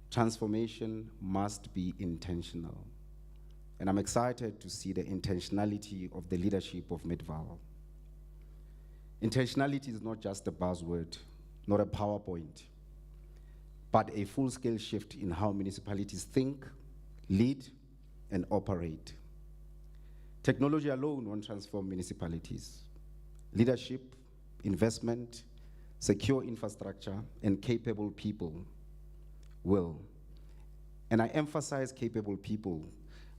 Transformation must be intentional. And I'm excited to see the intentionality of the leadership of Midvaal. Intentionality is not just a buzzword, not a PowerPoint, but a full-scale shift in how municipalities think, lead, and operate. Technology alone won't transform municipalities. Leadership, investment, secure infrastructure, and capable people will. And I emphasize capable people.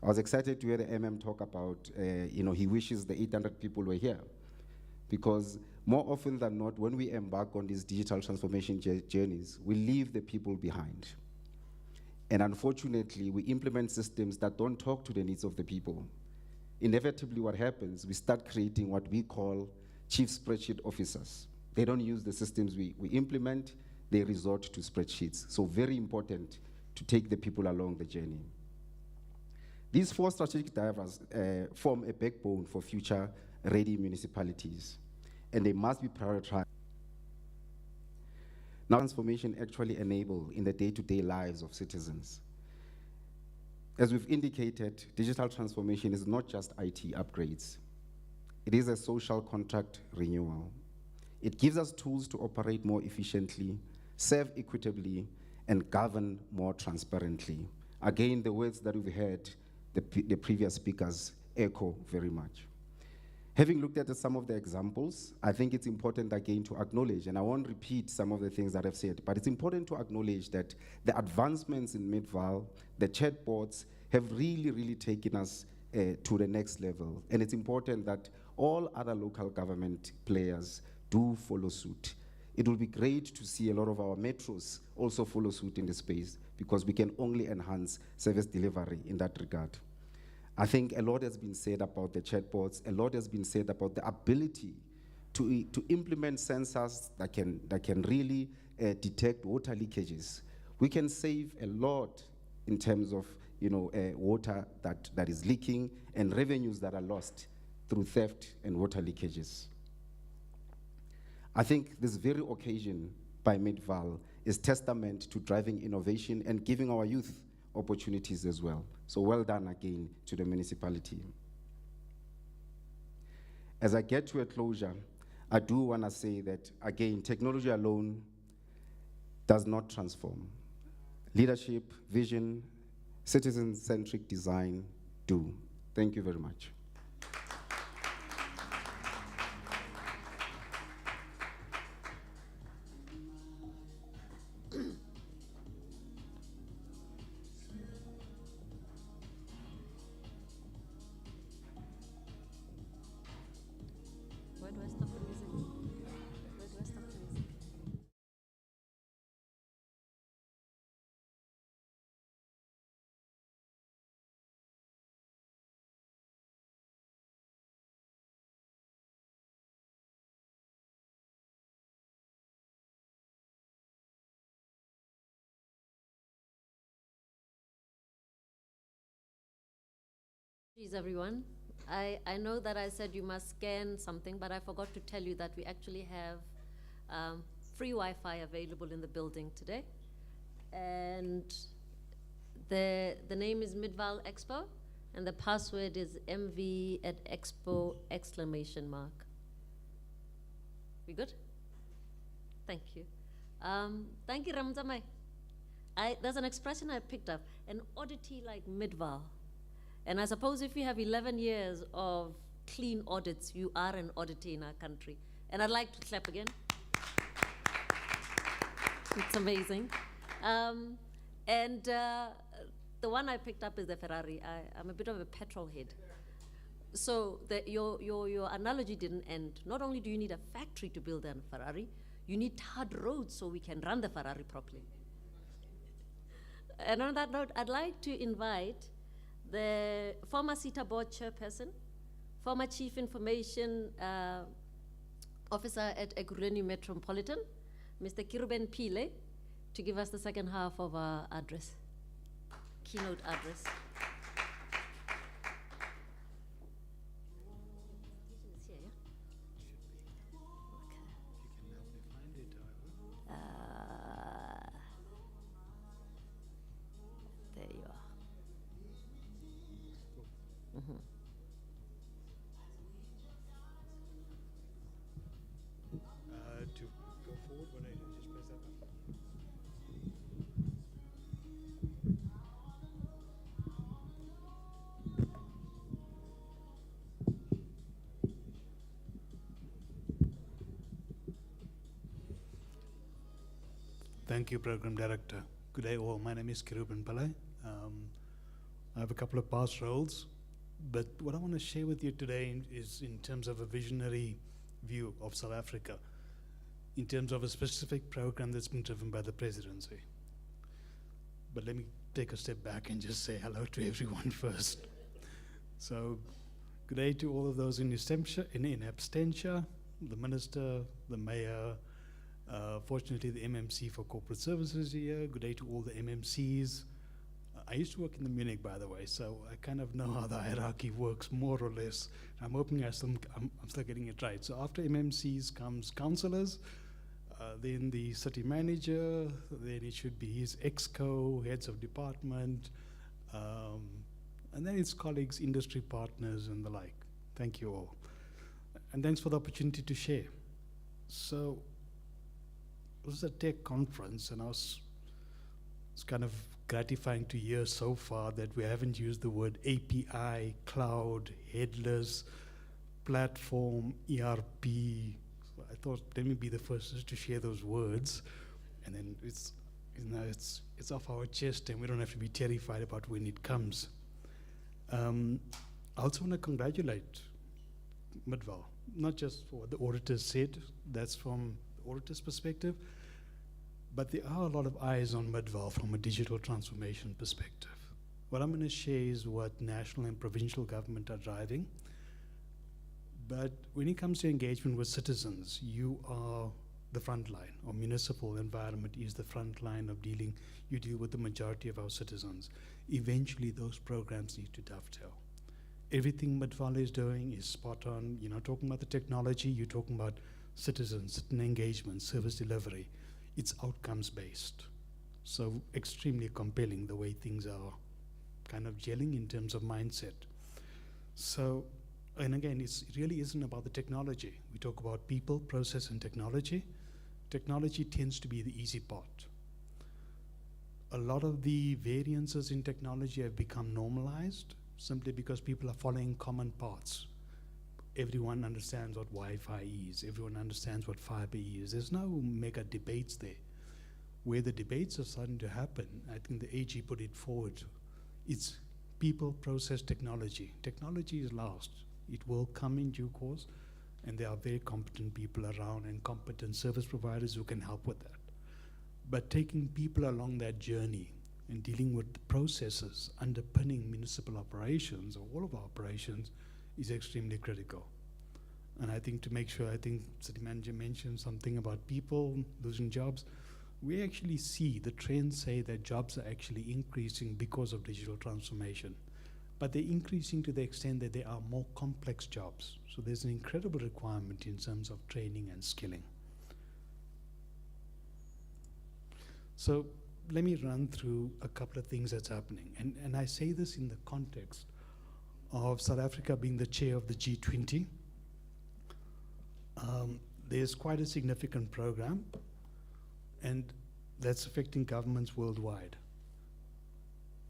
I was excited to hear the MM talk about, he wishes the 800 people were here. Because more often than not, when we embark on these digital transformation journeys, we leave the people behind. And unfortunately, we implement systems that don't talk to the needs of the people. Inevitably, what happens, we start creating what we call chief spreadsheet officers. They don't use the systems we implement, they resort to spreadsheets. So very important to take the people along the journey. These 4 strategic drivers form a backbone for future-ready municipalities, and they must be prioritized. Now, transformation actually enable in the day-to-day lives of citizens. As we've indicated, digital transformation is not just IT upgrades. It is a social contract renewal. It gives us tools to operate more efficiently, serve equitably, and govern more transparently. Again, the words that we've heard the previous speakers echo very much. Having looked at some of the examples, I think it's important again to acknowledge, and I won't repeat some of the things that I've said, but it's important to acknowledge that the advancements in Midvaal, the chatbots, have really taken us to the next level. And it's important that all other local government players do follow suit. It will be great to see a lot of our metros also follow suit in the space, because we can only enhance service delivery in that regard. I think a lot has been said about the chatbots. A lot has been said about the ability to implement sensors that can really detect water leakages. We can save a lot in terms of water that is leaking and revenues that are lost through theft and water leakages. I think this very occasion by Midvaal is testament to driving innovation and giving our youth opportunities as well. So well done again to the municipality. As I get to a closure, I do want to say that, again, technology alone does not transform. Leadership, vision, citizen-centric design do. Thank you very much. Where do I stop the music? Where do I stop the music? Please, everyone. I know that I said you must scan something, but I forgot to tell you that we actually have free Wi-Fi available in the building today. And the name is Midvaal Expo, and the password is MV@Expo ! We good? Thank you. Thank you, Ramzamai. There's an expression I picked up, an oddity like Midvaal. And I suppose if you have 11 years of clean audits, you are an oddity in our country. And I'd like to clap again. It's amazing. The one I picked up is the Ferrari. I'm a bit of a petrol head. So your analogy didn't end. Not only do you need a factory to build a Ferrari, you need tarred roads so we can run the Ferrari properly. And on that note, I'd like to invite the former CETA board chairperson, former chief information officer at Ekurhuleni Metropolitan, Mr. Kiruben Pile, to give us the second half of our address, keynote address. There you are. To go forward when I just press that button. Thank you, Program Director. Good day all. My name is Kiruben Pillai. I have a couple of past roles, but what I want to share with you today is in terms of a visionary view of South Africa, in terms of a specific program that's been driven by the presidency. But let me take a step back and just say hello to everyone first. So, good day to all of those in absentia, the minister, the mayor, fortunately the MMC for corporate services here. Good day to all the MMCs. I used to work in the Munich, by the way, so I kind of know how the hierarchy works, more or less. I'm hoping I'm still getting it right. So after MMCs comes councillors, then the city manager, then it should be his exco, heads of department, and then its colleagues, industry partners, and the like. Thank you all. And thanks for the opportunity to share. So, it was a tech conference, and it's kind of gratifying to hear so far that we haven't used the word API, cloud, headless, platform, ERP. So I thought, let me be the first to share those words, and then it's off our chest, and we don't have to be terrified about when it comes. I also want to congratulate Midvaal, not just for what the auditors said, that's from the auditor's perspective, but there are a lot of eyes on Midvaal from a digital transformation perspective. What I'm going to share is what national and provincial government are driving. But when it comes to engagement with citizens, you are the front line, or municipal environment is the front line of dealing, you deal with the majority of our citizens. Eventually those programs need to dovetail. Everything Midvaal is doing is spot on. You're not talking about the technology, you're talking about citizens, citizen engagement, service delivery. It's outcomes based. So extremely compelling the way things are kind of gelling in terms of mindset. So, and again, it really isn't about the technology. We talk about people, process, and technology. Technology tends to be the easy part. A lot of the variances in technology have become normalized simply because people are following common paths. Everyone understands what Wi-Fi is. Everyone understands what fiber is. There's no mega debates there. Where the debates are starting to happen, I think the AG put it forward, it's people, process, technology. Technology is last. It will come in due course, and there are very competent people around and competent service providers who can help with that. But taking people along that journey and dealing with the processes underpinning municipal operations, or all of our operations, is extremely critical. And I think to make sure, I think City Manager mentioned something about people losing jobs. We actually see the trends say that jobs are actually increasing because of digital transformation. But they're increasing to the extent that they are more complex jobs. So there's an incredible requirement in terms of training and skilling. So let me run through a couple of things that's happening. And I say this in the context of South Africa being the chair of the G20. There's quite a significant program, and that's affecting governments worldwide.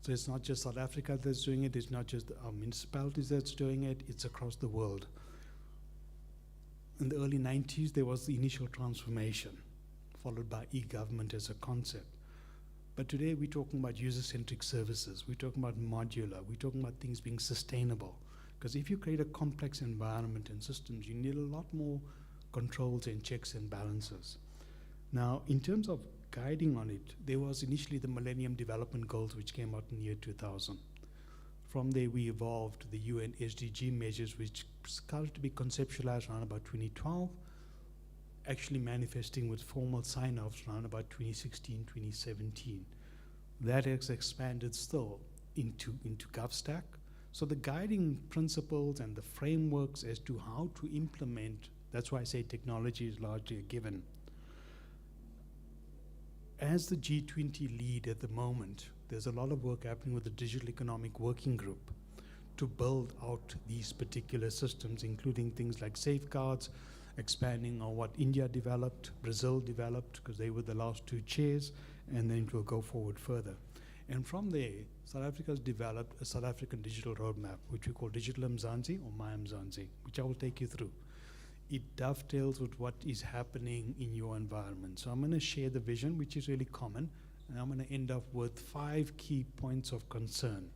So it's not just South Africa that's doing it, it's not just our municipalities that's doing it, it's across the world. In the early 90s, there was the initial transformation, followed by e-government as a concept. But today we're talking about user-centric services, we're talking about modular, we're talking about things being sustainable. Because if you create a complex environment and systems, you need a lot more controls and checks and balances. Now, in terms of guiding on it, there was initially the Millennium Development Goals, which came out in the year 2000. From there, we evolved the UN SDG measures, which started to be conceptualized around about 2012, actually manifesting with formal sign-offs around about 2016, 2017. That has expanded still into GovStack. So the guiding principles and the frameworks as to how to implement, that's why I say technology is largely a given. As the G20 lead at the moment, there's a lot of work happening with the Digital Economic Working Group to build out these particular systems, including things like safeguards, expanding on what India developed, Brazil developed, because they were the last two chairs, and then it will go forward further. And from there, South Africa's developed a South African digital roadmap, which we call Digital Mzansi or My Mzansi, which I will take you through. It dovetails with what is happening in your environment. So I'm going to share the vision, which is really common, and I'm going to end up with 5 key points of concern,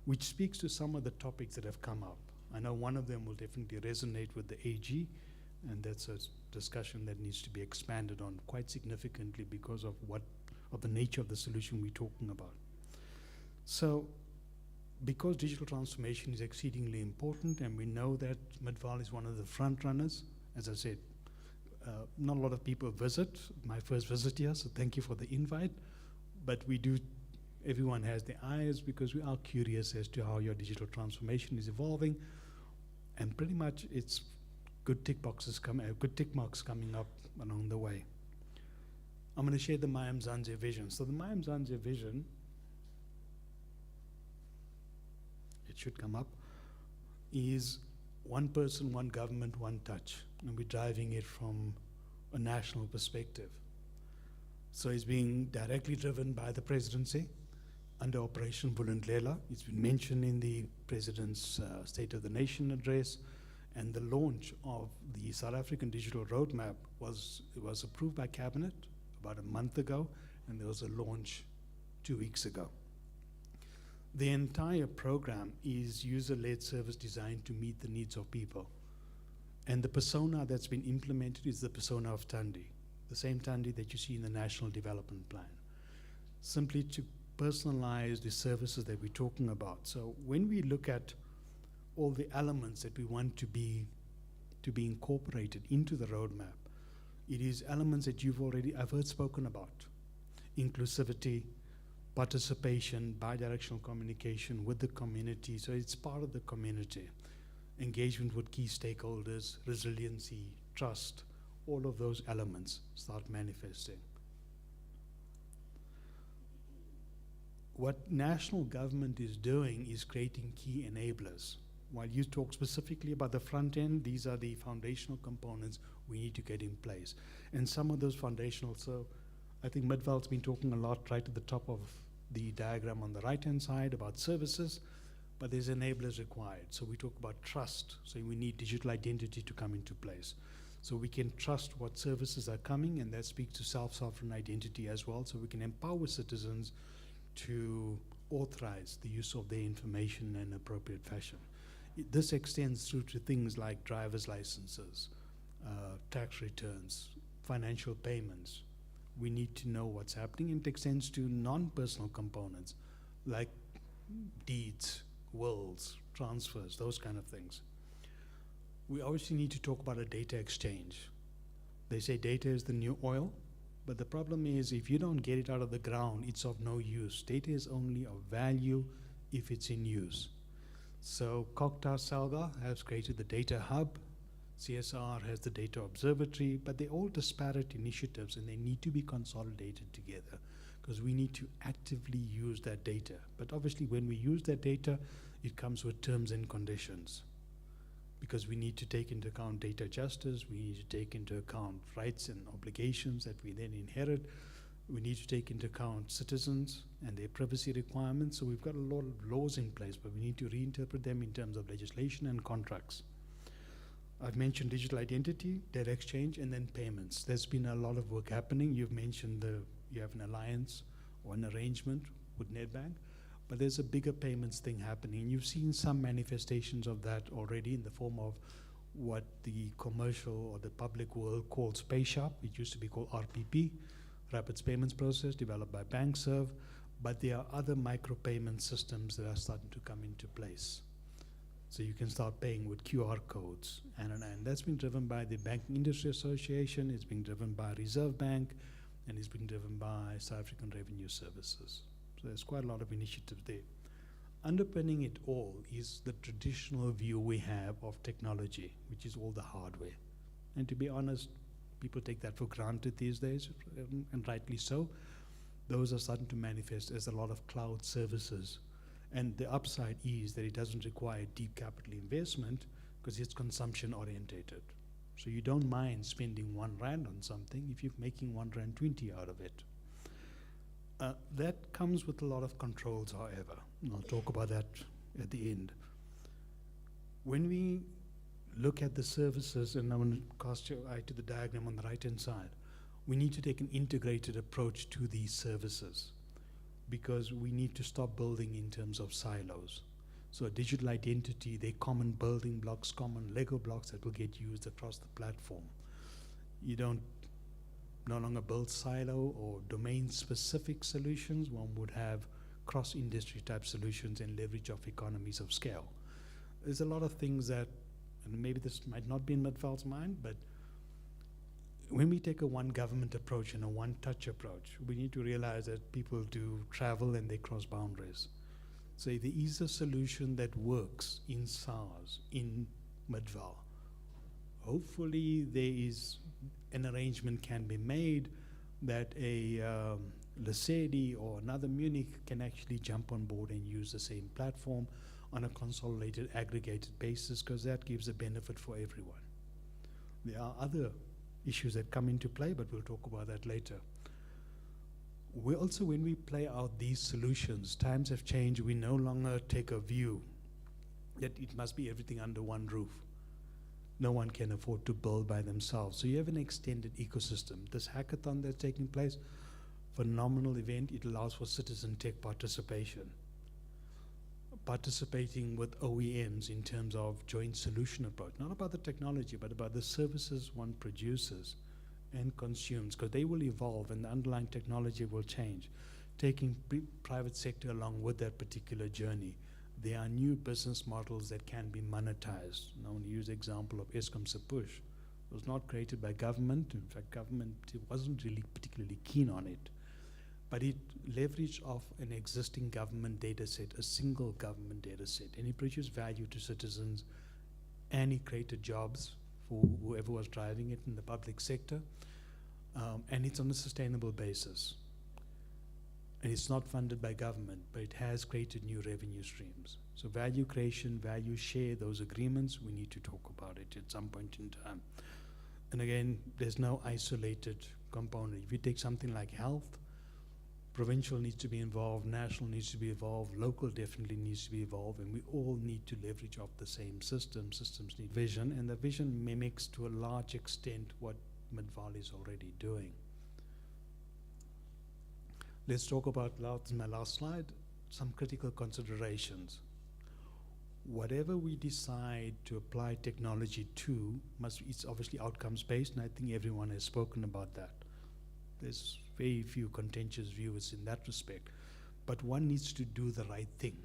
which speaks to some of the topics that have come up. I know one of them will definitely resonate with the AG, and that's a discussion that needs to be expanded on quite significantly because of the nature of the solution we're talking about. So, because digital transformation is exceedingly important, and we know that Midvaal is one of the front runners, as I said, not a lot of people visit, my first visit here, so thank you for the invite, but everyone has their eyes because we are curious as to how your digital transformation is evolving, and pretty much it's good tick marks coming up along the way. I'm going to share the My Mzansi vision. So the My Mzansi vision it should come up, is one person, one government, one touch. And we're driving it from a national perspective. So it's being directly driven by the presidency under Operation Vulindlela. It's been mentioned in the President's State of the Nation address, and the launch of the South African Digital Roadmap was approved by Cabinet about a month ago, and there was a launch 2 weeks ago. The entire program is user-led service designed to meet the needs of people. And the persona that's been implemented is the persona of Thandi, the same Thandi that you see in the National Development Plan, simply to personalize the services that we're talking about. So when we look at all the elements that we want to be incorporated into the roadmap, it is elements that I've heard spoken about: inclusivity, participation, bidirectional communication with the community, so it's part of the community, engagement with key stakeholders, resiliency, trust, all of those elements start manifesting. What national government is doing is creating key enablers. While you talk specifically about the front end, these are the foundational components we need to get in place. And some of those foundational, so I think Midvaal's been talking a lot right at the top of the diagram on the right-hand side about services, but there's enablers required. So we talk about trust, so we need digital identity to come into place. So we can trust what services are coming, and that speaks to self-sovereign identity as well, so we can empower citizens to authorize the use of their information in an appropriate fashion. This extends through to things like driver's licenses, tax returns, financial payments. We need to know what's happening, and it extends to non-personal components like deeds, wills, transfers, those kind of things. We obviously need to talk about a data exchange. They say data is the new oil, but the problem is if you don't get it out of the ground, it's of no use. Data is only of value if it's in use. So Kokta Salga has created the Data Hub, CSR has the Data Observatory, but they're all disparate initiatives and they need to be consolidated together because we need to actively use that data. But obviously when we use that data, it comes with terms and conditions because we need to take into account data justice, we need to take into account rights and obligations that we then inherit, we need to take into account citizens and their privacy requirements. So we've got a lot of laws in place, but we need to reinterpret them in terms of legislation and contracts. I've mentioned digital identity, data exchange, and then payments. There's been a lot of work happening. You've mentioned you have an alliance or an arrangement with Nedbank, but there's a bigger payments thing happening. You've seen some manifestations of that already in the form of what the commercial or the public world calls PayShop. It used to be called RPP, Rapid Payments Process, developed by BankServe, but there are other micropayment systems that are starting to come into place. So you can start paying with QR codes, and that's been driven by the Banking Industry Association, it's being driven by Reserve Bank, and it's being driven by South African Revenue Services. So there's quite a lot of initiatives there. Underpinning it all is the traditional view we have of technology, which is all the hardware. And to be honest, people take that for granted these days, and rightly so. Those are starting to manifest as a lot of cloud services. And the upside is that it doesn't require deep capital investment because it's consumption orientated. So you don't mind spending R1 on something if you're making R1.20 out of it. That comes with a lot of controls, however. And I'll talk about that at the end. When we look at the services, and I'm going to cast your eye to the diagram on the right-hand side, we need to take an integrated approach to these services because we need to stop building in terms of silos. So a digital identity, they're common building blocks, common Lego blocks that will get used across the platform. You don't no longer build silo or domain-specific solutions. One would have cross-industry type solutions and leverage of economies of scale. There's a lot of things that, and maybe this might not be in Midvaal's mind, but when we take a one government approach and a one touch approach, we need to realize that people do travel and they cross boundaries. So there is a solution that works in SARS, in Midvaal. Hopefully there is an arrangement can be made that a Lesedi or another Munich can actually jump on board and use the same platform, on a consolidated, aggregated basis, because that gives a benefit for everyone. There are other issues that come into play, but we'll talk about that later. We also, when we play out these solutions, times have changed. We no longer take a view that it must be everything under one roof. No one can afford to build by themselves. So you have an extended ecosystem. This hackathon that's taking place, phenomenal event. It allows for citizen tech participation. Participating with OEMs in terms of joint solution approach, not about the technology, but about the services one produces and consumes, because they will evolve and the underlying technology will change. Taking private sector along with that particular journey. There are new business models that can be monetized. Now, I want to use the example of Eskom Sepush. It was not created by government. In fact, government wasn't really particularly keen on it. But it leveraged off an existing government data set, a single government data set, and it produced value to citizens, and it created jobs for whoever was driving it in the public sector, and it's on a sustainable basis. And it's not funded by government, but it has created new revenue streams. So value creation, value share, those agreements, we need to talk about it at some point in time. And again, there's no isolated component. If you take something like health, provincial needs to be involved, national needs to be involved, local definitely needs to be involved, and we all need to leverage off the same system. Systems need vision, and the vision mimics to a large extent what Midvaal is already doing. Let's talk about, this is my last slide, some critical considerations. Whatever we decide to apply technology to, it's obviously outcomes based, and I think everyone has spoken about that. There's very few contentious views in that respect, but one needs to do the right thing.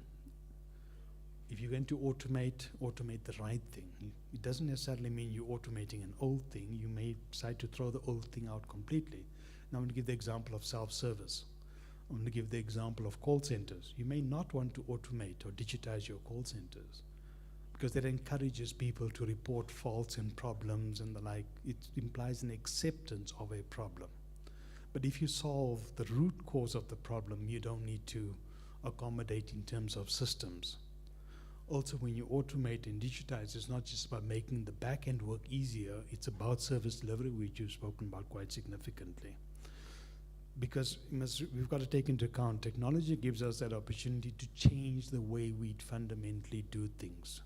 If you're going to automate the right thing. It doesn't necessarily mean you're automating an old thing. You may decide to throw the old thing out completely. Now I'm going to give the example of self-service. I'm going to give the example of call centers. You may not want to automate or digitize your call centers because that encourages people to report faults and problems and the like. It implies an acceptance of a problem. But if you solve the root cause of the problem, you don't need to accommodate in terms of systems. Also, when you automate and digitize, it's not just about making the back end work easier, it's about service delivery, which you've spoken about quite significantly. Because we've got to take into account technology gives us that opportunity to change the way we fundamentally do things.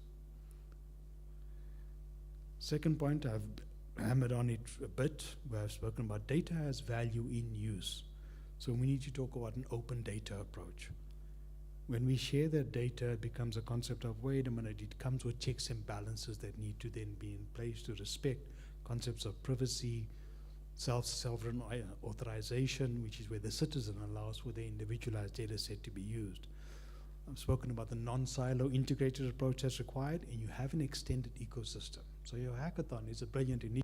Second point, I've hammered on it a bit, where I've spoken about data as value in use. So we need to talk about an open data approach. When we share that data, it becomes a concept of, wait a minute, it comes with checks and balances that need to then be in place to respect concepts of privacy, self-sovereign authorization, which is where the citizen allows for the individualized data set to be used. I've spoken about the non-silo integrated approach that's required, and you have an extended ecosystem. So your hackathon is a brilliant initiative.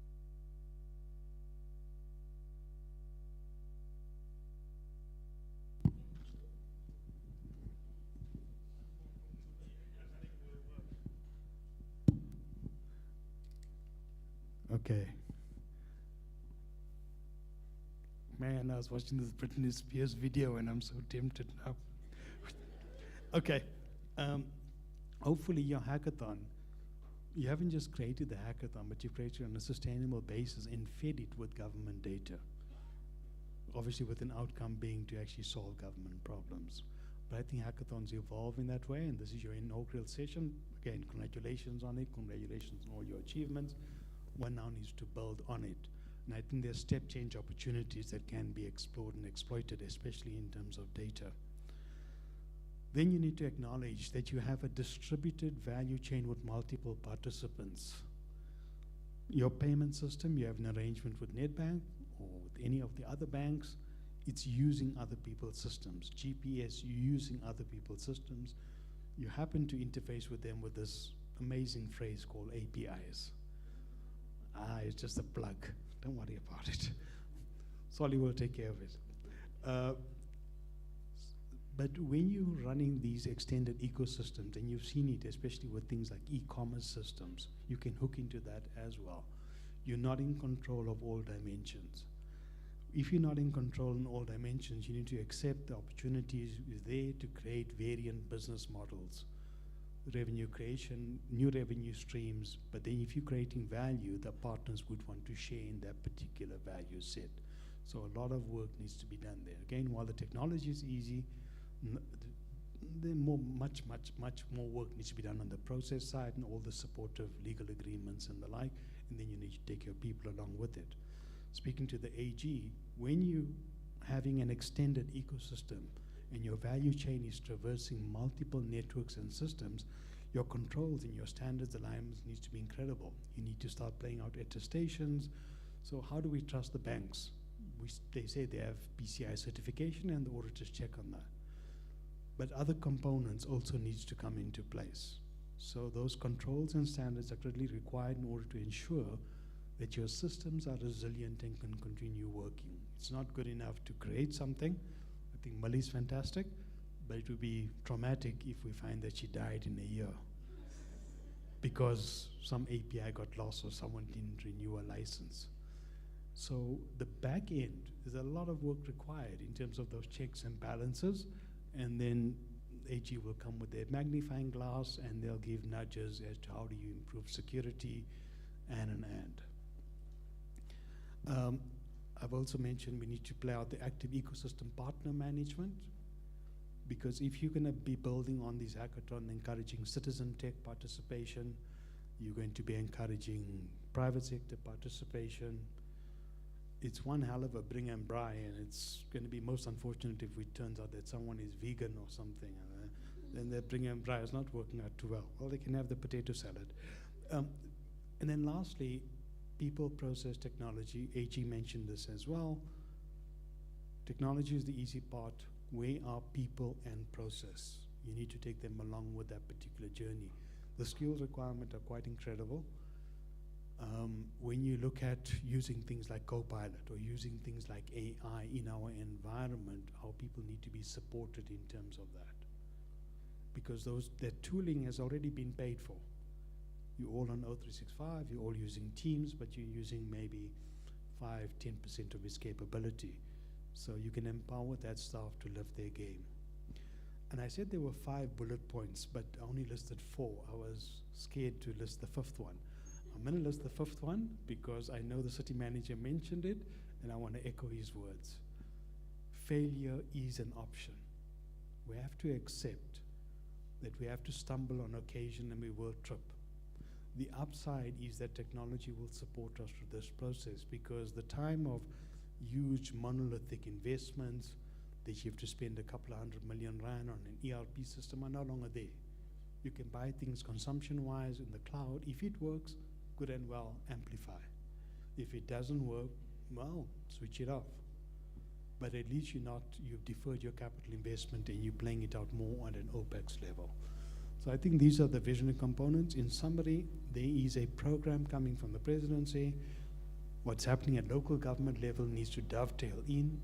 Okay. Man, I was watching this Britney Spears video and I'm so tempted now. Okay. Hopefully your hackathon, you haven't just created the hackathon, but you've created it on a sustainable basis and fed it with government data. Obviously with an outcome being to actually solve government problems. But I think hackathons evolve in that way, and this is your inaugural session. Again, congratulations on it, congratulations on all your achievements. One now needs to build on it. And I think there's step change opportunities that can be explored and exploited, especially in terms of data. Then you need to acknowledge that you have a distributed value chain with multiple participants. Your payment system, you have an arrangement with Nedbank or with any of the other banks. It's using other people's systems. GPS, you're using other people's systems. You happen to interface with them with this amazing phrase called APIs. It's just a plug. Don't worry about it. Solly will take care of it. But when you're running these extended ecosystems, and you've seen it, especially with things like e-commerce systems, you can hook into that as well. You're not in control of all dimensions. If you're not in control in all dimensions, you need to accept the opportunities there to create variant business models revenue creation, new revenue streams, but then if you're creating value, the partners would want to share in that particular value set. So a lot of work needs to be done there. Again, while the technology is easy, much more work needs to be done on the process side and all the supportive legal agreements and the like, and then you need to take your people along with it. Speaking to the AG, when you having an extended ecosystem and your value chain is traversing multiple networks and systems, your controls and your standards alignments needs to be incredible. You need to start playing out attestations. So how do we trust the banks? They say they have PCI certification and the auditors check on that. But other components also needs to come into place. So those controls and standards are critically required in order to ensure that your systems are resilient and can continue working. It's not good enough to create something. I think Mali's fantastic, but it would be traumatic if we find that she died in a year because some API got lost or someone didn't renew a license. So the back end, there's a lot of work required in terms of those checks and balances, and then AG will come with their magnifying glass and they'll give nudges as to how do you improve security and. I've also mentioned we need to play out the active ecosystem partner management, because if you're going to be building on this hackathon, encouraging citizen tech participation, you're going to be encouraging private sector participation. It's one hell of a bring and buy, and it's going to be most unfortunate if it turns out that someone is vegan or something, and then their bring and buy is not working out too well. Well, they can have the potato salad. And then lastly, people, process, technology. AG mentioned this as well. Technology is the easy part. Where are people and process? You need to take them along with that particular journey. The skills requirements are quite incredible. When you look at using things like Copilot or using things like AI in our environment, our people need to be supported in terms of that. Because that tooling has already been paid for. You're all on O365, you're all using Teams, but you're using maybe 5–10% of its capability. So you can empower that staff to lift their game. And I said there were 5 bullet points, but I only listed 4. I was scared to list the 5th one. I'm going to list the 5th one because I know the city manager mentioned it, and I want to echo his words. Failure is an option. We have to accept that we have to stumble on occasion and we will trip. The upside is that technology will support us through this process, because the time of huge monolithic investments that you have to spend a couple of $100 million on an ERP system are no longer there. You can buy things consumption-wise in the cloud. If it works, good and well, amplify. If it doesn't work, well, switch it off. But at least you've deferred your capital investment and you're playing it out more on an OPEX level. So I think these are the visionary components. In summary, there is a program coming from the presidency. What's happening at local government level needs to dovetail in.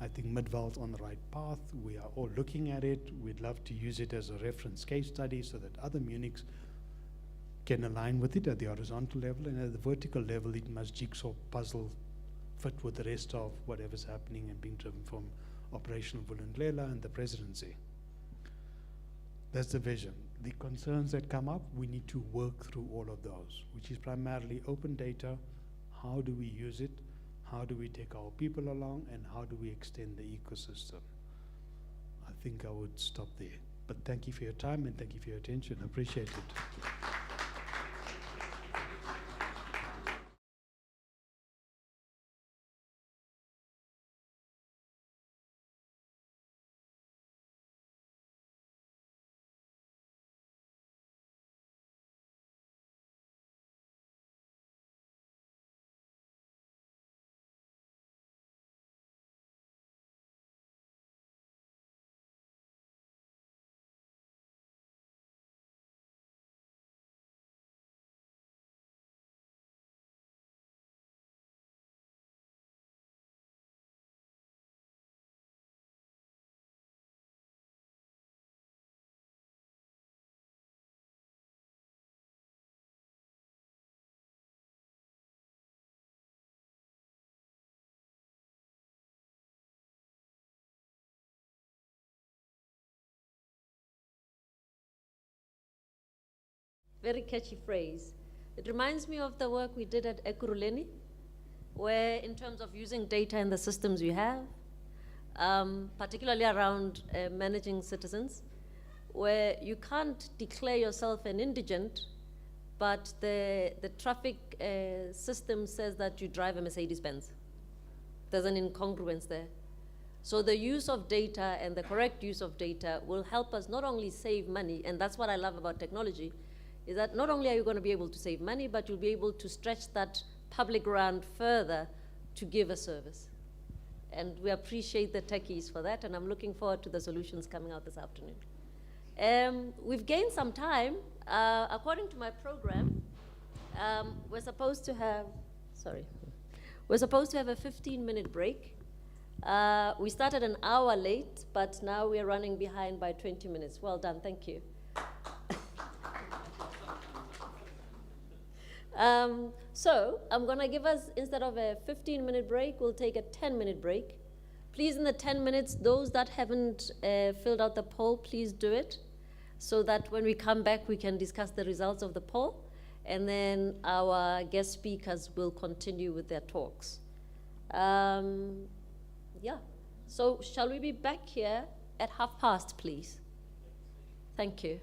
I think Midvaal's on the right path. We are all looking at it. We'd love to use it as a reference case study so that other Munichs can align with it at the horizontal level, and at the vertical level, it must jigsaw puzzle fit with the rest of whatever's happening and being driven from operational Vulindlela and the presidency. That's the vision. The concerns that come up, we need to work through all of those, which is primarily open data. How do we use it? How do we take our people along? And how do we extend the ecosystem? I think I would stop there. But thank you for your time and thank you for your attention. I appreciate it. Very catchy phrase. It reminds me of the work we did at Expo, where in terms of using data in the systems we have, particularly around managing citizens, where you can't declare yourself an indigent, but the traffic system says that you drive a Mercedes-Benz. There's an incongruence there. So the use of data and the correct use of data will help us not only save money, and that's what I love about technology, is that not only are you going to be able to save money, but you'll be able to stretch that public grant further to give a service. And we appreciate the techies for that, and I'm looking forward to the solutions coming out this afternoon. We've gained some time. According to my program, we're supposed to have a 15-minute break. We started an hour late, but now we're running behind by 20 minutes. Well done, thank you. So I'm gonna give us, instead of a 15-minute break, we'll take a 10-minute break. Please, in the 10 minutes, those that haven't filled out the poll, please do it, so that when we come back, we can discuss the results of the poll, and then our guest speakers will continue with their talks. Yeah, so shall we be back here at 12:30, please? Thank you.